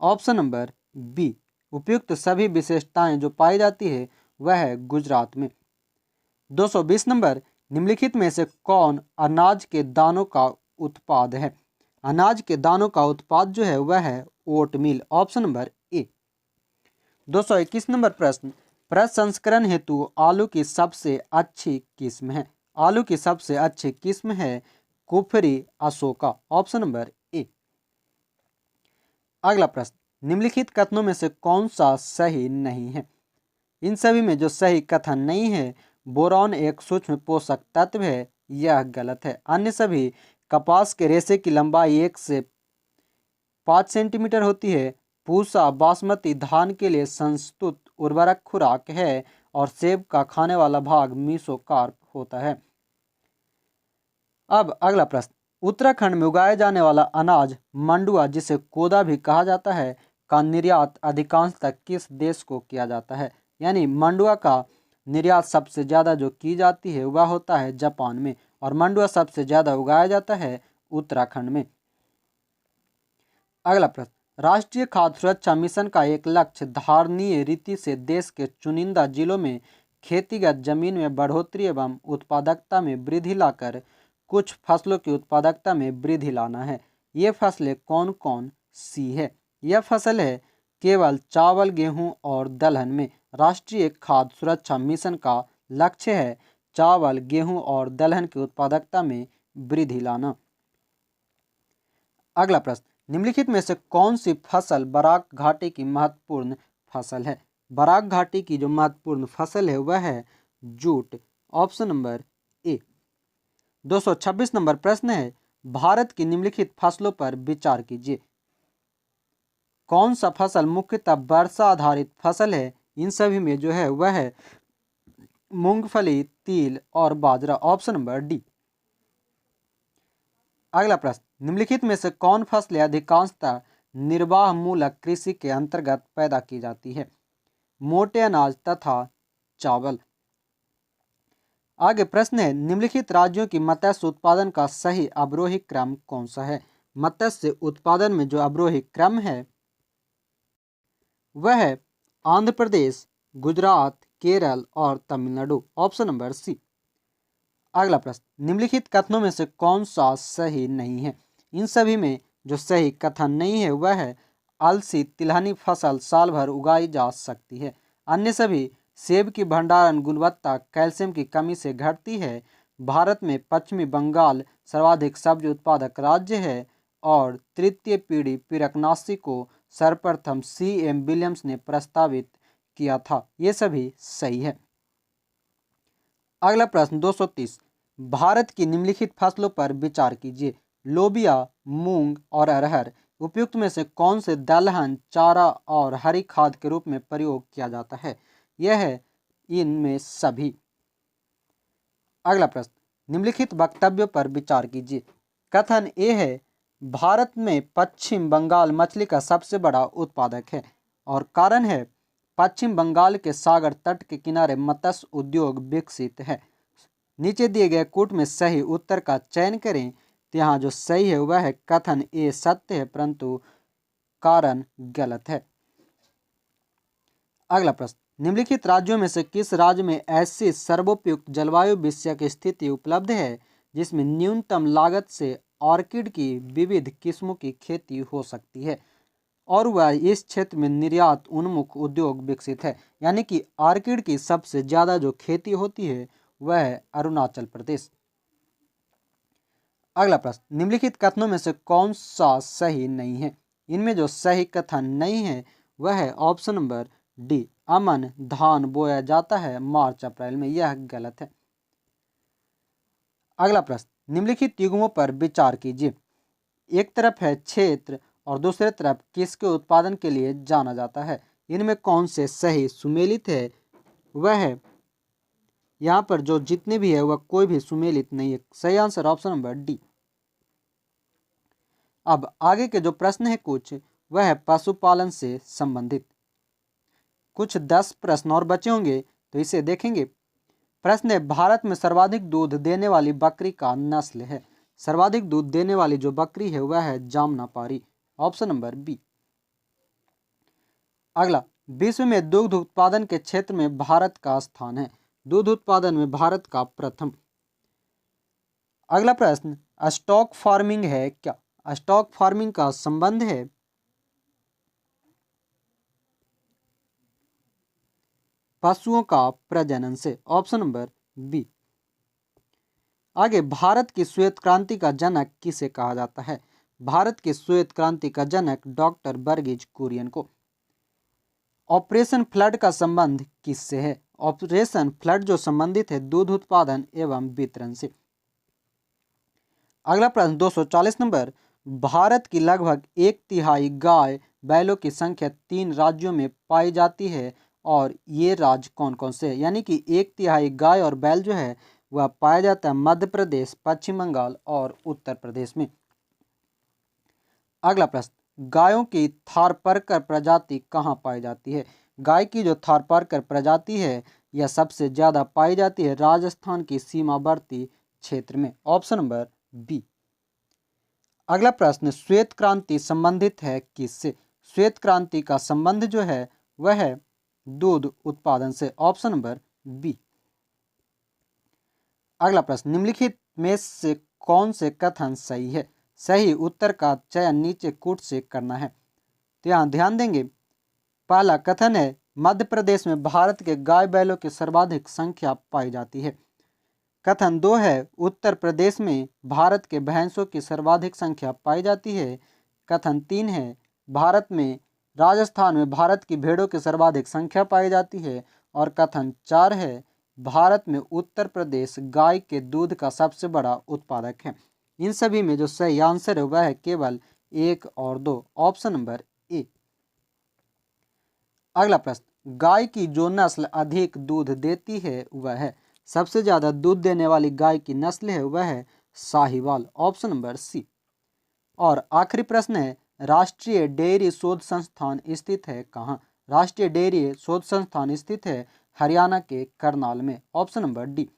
ऑप्शन नंबर बी। उपयुक्त सभी विशेषताएं जो पाई जाती है वह है गुजरात में। 220 नंबर, निम्नलिखित में से कौन अनाज के दानों का उत्पाद है? अनाज के दानों का उत्पाद जो है वह है oatmeal. Option number A. 221 number प्रश्न, प्रसंस्करण हेतु आलू की सबसे अच्छी किस्म है? आलू की सबसे अच्छी किस्म है Kufri Ashoka. Option number A. अगला प्रश्न, निम्नलिखित कथनों में से कौन सा सही नहीं है? इन सभी में जो सही कथन नहीं है, बोरॉन एक सूक्ष्म पोषक तत्व है, यह गलत है। अन्य सभी, कपास के रेशे की लंबाई 1 से 5 सेंटीमीटर होती है, पूसा बासमती धान के लिए संस्तुत उर्वरक खुराक है, और सेब का खाने वाला भाग मीसोकार्प होता है। अब अगला प्रश्न, उत्तराखंड में उगाए जाने वाला अनाज मंडुआ, जिसे कोदा भी कहा जाता है, का निर्यात अधिकांशतः किस देश को किया जाता है? यानी मंडुआ का निर्यात सबसे ज़्यादा जो की जाती है वह होता है जापान में, और मंडुआ सबसे ज़्यादा उगाया जाता है उत्तराखंड में। अगला प्रश्न, राष्ट्रीय खाद्य सुरक्षा मिशन का एक लक्ष्य धारणीय रीति से देश के चुनिंदा जिलों में खेतीगत जमीन में बढ़ोतरी एवं उत्पादकता में वृद्धि लाकर कुछ फसलों की उत्पादकता में वृद्धि लाना है। ये फसलें कौन कौन सी है? यह फसल है केवल चावल, गेहूं और दलहन में। राष्ट्रीय खाद्य सुरक्षा मिशन का लक्ष्य है चावल, गेहूं और दलहन की उत्पादकता में वृद्धि लाना। अगला प्रश्न, निम्नलिखित में से कौन सी फसल बराक घाटी की महत्वपूर्ण फसल है? बराक घाटी की जो महत्वपूर्ण फसल है वह है jute. Option number A. 226 number प्रश्न है, भारत की निम्नलिखित फसलों पर विचार कीजिए। कौन सा फसल मुख्यतः वर्षा आधारित फसल है? इन सभी में जो है वह है मूंगफली, तिल और बाजरा। Option number D. अगला प्रश्न, निम्नलिखित में से कौन फसलें अधिकांशतः निर्वाह मूलक कृषि के अंतर्गत पैदा की जाती है? मोटे अनाज तथा चावल। आगे प्रश्न है, निम्नलिखित राज्यों की मत्स्य उत्पादन का सही अवरोही क्रम कौन सा है? मत्स्य उत्पादन में जो अवरोही क्रम है वह है आंध्र प्रदेश, गुजरात, केरल और तमिलनाडु। Option number C. अगला प्रश्न, निम्नलिखित कथनों में से कौन सा सही नहीं है? इन सभी में जो सही कथन नहीं है वह है अलसी तिलहनी फसल साल भर उगाई जा सकती है। अन्य सभी, सेब की भंडारण गुणवत्ता कैल्शियम की कमी से घटती है। भारत में पश्चिमी बंगाल सर्वाधिक सब्जी उत्पादक राज्य है, और तृतीय पीढ़ी पिरकनासी को सर्वप्रथम CM विलियम्स ने प्रस्तावित किया था। ये सभी सही है। अगला प्रश्न 230, भारत की निम्नलिखित फसलों पर विचार कीजिए। लोबिया, मूंग और अरहर उपयुक्त में से कौन से दलहन चारा और हरी खाद के रूप में प्रयोग किया जाता है? यह है इनमें सभी। अगला प्रश्न, निम्नलिखित वक्तव्यों पर विचार कीजिए। कथन ए है, भारत में पश्चिम बंगाल मछली का सबसे बड़ा उत्पादक है, और कारण है पश्चिम बंगाल के सागर तट के किनारे मत्स्य उद्योग विकसित है। नीचे दिए गए कोट में सही उत्तर का चयन करें। तो यहाँ जो सही है वह है कथन ए सत्य है, परंतु कारण गलत है। अगला प्रश्न, निम्नलिखित राज्यों में से किस राज्य में ऐसी सर्वोपयुक्त जलवायु विषयक स्थिति उपलब्ध है जिसमें न्यूनतम लागत से ऑर्किड की विविध किस्मों की खेती हो सकती है, और वह इस क्षेत्र में निर्यात उन्मुख उद्योग विकसित है? यानी कि ऑर्किड की सबसे ज़्यादा जो खेती होती है वह है अरुणाचल प्रदेश। अगला प्रश्न, निम्नलिखित कथनों में से कौन सा सही नहीं है? इनमें जो सही कथन नहीं है वह है ऑप्शन नंबर डी, अमन धान बोया जाता है मार्च अप्रैल में। यह गलत है। अगला प्रश्न, निम्नलिखित युग्मों पर विचार कीजिए। एक तरफ है क्षेत्र और दूसरे तरफ किसके उत्पादन के लिए जाना जाता है? इनमें कौन से सही सुमेलित है? वह है यहाँ पर जो जितने भी है वह कोई भी सुमेलित नहीं है। सही आंसर ऑप्शन नंबर डी। अब आगे के जो प्रश्न है कुछ, वह है पशुपालन से संबंधित। कुछ 10 प्रश्न और बचे होंगे तो इसे देखेंगे। प्रश्न है, भारत में सर्वाधिक दूध देने वाली बकरी का नस्ल है। सर्वाधिक दूध देने वाली जो बकरी है वह है जामनापारी, ऑप्शन नंबर बी। अगला, विश्व में दुग्ध उत्पादन के क्षेत्र में भारत का स्थान है। दूध उत्पादन में भारत का प्रथम। अगला प्रश्न, स्टॉक फार्मिंग है क्या? स्टॉक फार्मिंग का संबंध है पशुओं का प्रजनन से, ऑप्शन नंबर बी। आगे, भारत की श्वेत क्रांति का जनक किसे कहा जाता है? भारत की श्वेत क्रांति का जनक डॉक्टर वर्गीज कुरियन को। ऑपरेशन फ्लड का संबंध किससे है? ऑपरेशन फ्लड जो संबंधित है दूध उत्पादन एवं वितरण से। अगला प्रश्न 240 नंबर, भारत की लगभग 1/3 गाय बैलों की संख्या 3 राज्यों में पाई जाती है और ये राज्य कौन कौन से हैं? यानी कि 1/3 गाय और बैल जो है वह पाया जाता है मध्य प्रदेश, पश्चिम बंगाल और उत्तर प्रदेश में। अगला प्रश्न, गायों की थारपारकर प्रजाति कहाँ पाई जाती है? गाय की जो थारपारकर प्रजाति है यह सबसे ज्यादा पाई जाती है राजस्थान की सीमावर्ती क्षेत्र में, ऑप्शन नंबर बी। अगला प्रश्न, श्वेत क्रांति संबंधित है किससे? श्वेत क्रांति का संबंध जो है वह है दूध उत्पादन से, ऑप्शन नंबर बी। अगला प्रश्न, निम्नलिखित में से कौन से कथन सही है? सही उत्तर का चयन नीचे कूट से करना है। तो यहाँ ध्यान देंगे, पहला कथन है मध्य प्रदेश में भारत के गाय बैलों की सर्वाधिक संख्या पाई जाती है। कथन 2 है उत्तर प्रदेश में भारत के भैंसों की सर्वाधिक संख्या पाई जाती है। कथन 3 है भारत में राजस्थान में भारत की भेड़ों की सर्वाधिक संख्या पाई जाती है। और कथन 4 है भारत में उत्तर प्रदेश गाय के दूध का सबसे बड़ा उत्पादक है। इन सभी में जो सही आंसर है वह है केवल 1 और 2, ऑप्शन नंबर ए। अगला प्रश्न, गाय की जो नस्ल अधिक दूध देती है वह है? सबसे ज्यादा दूध देने वाली गाय की नस्ल है वह है साहिवाल, ऑप्शन नंबर सी। और आखिरी प्रश्न है, राष्ट्रीय डेयरी शोध संस्थान स्थित है कहाँ? राष्ट्रीय डेयरी शोध संस्थान स्थित है हरियाणा के करनाल में, ऑप्शन नंबर डी।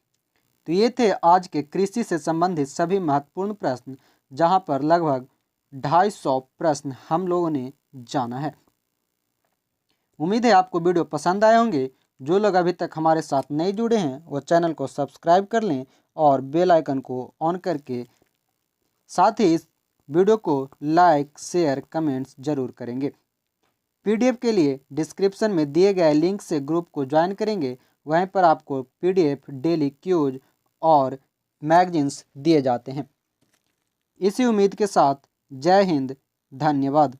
तो ये थे आज के कृषि से संबंधित सभी महत्वपूर्ण प्रश्न, जहां पर लगभग 250 प्रश्न हम लोगों ने जाना है। उम्मीद है आपको वीडियो पसंद आए होंगे। जो लोग अभी तक हमारे साथ नहीं जुड़े हैं वो चैनल को सब्सक्राइब कर लें और बेल आइकन को ऑन करके साथ ही इस वीडियो को लाइक शेयर कमेंट्स जरूर करेंगे। पीडीएफ के लिए डिस्क्रिप्शन में दिए गए लिंक से ग्रुप को ज्वाइन करेंगे, वहीं पर आपको पीडीएफ, डेली क्यूज और मैगजीन्स दिए जाते हैं। इसी उम्मीद के साथ जय हिंद, धन्यवाद।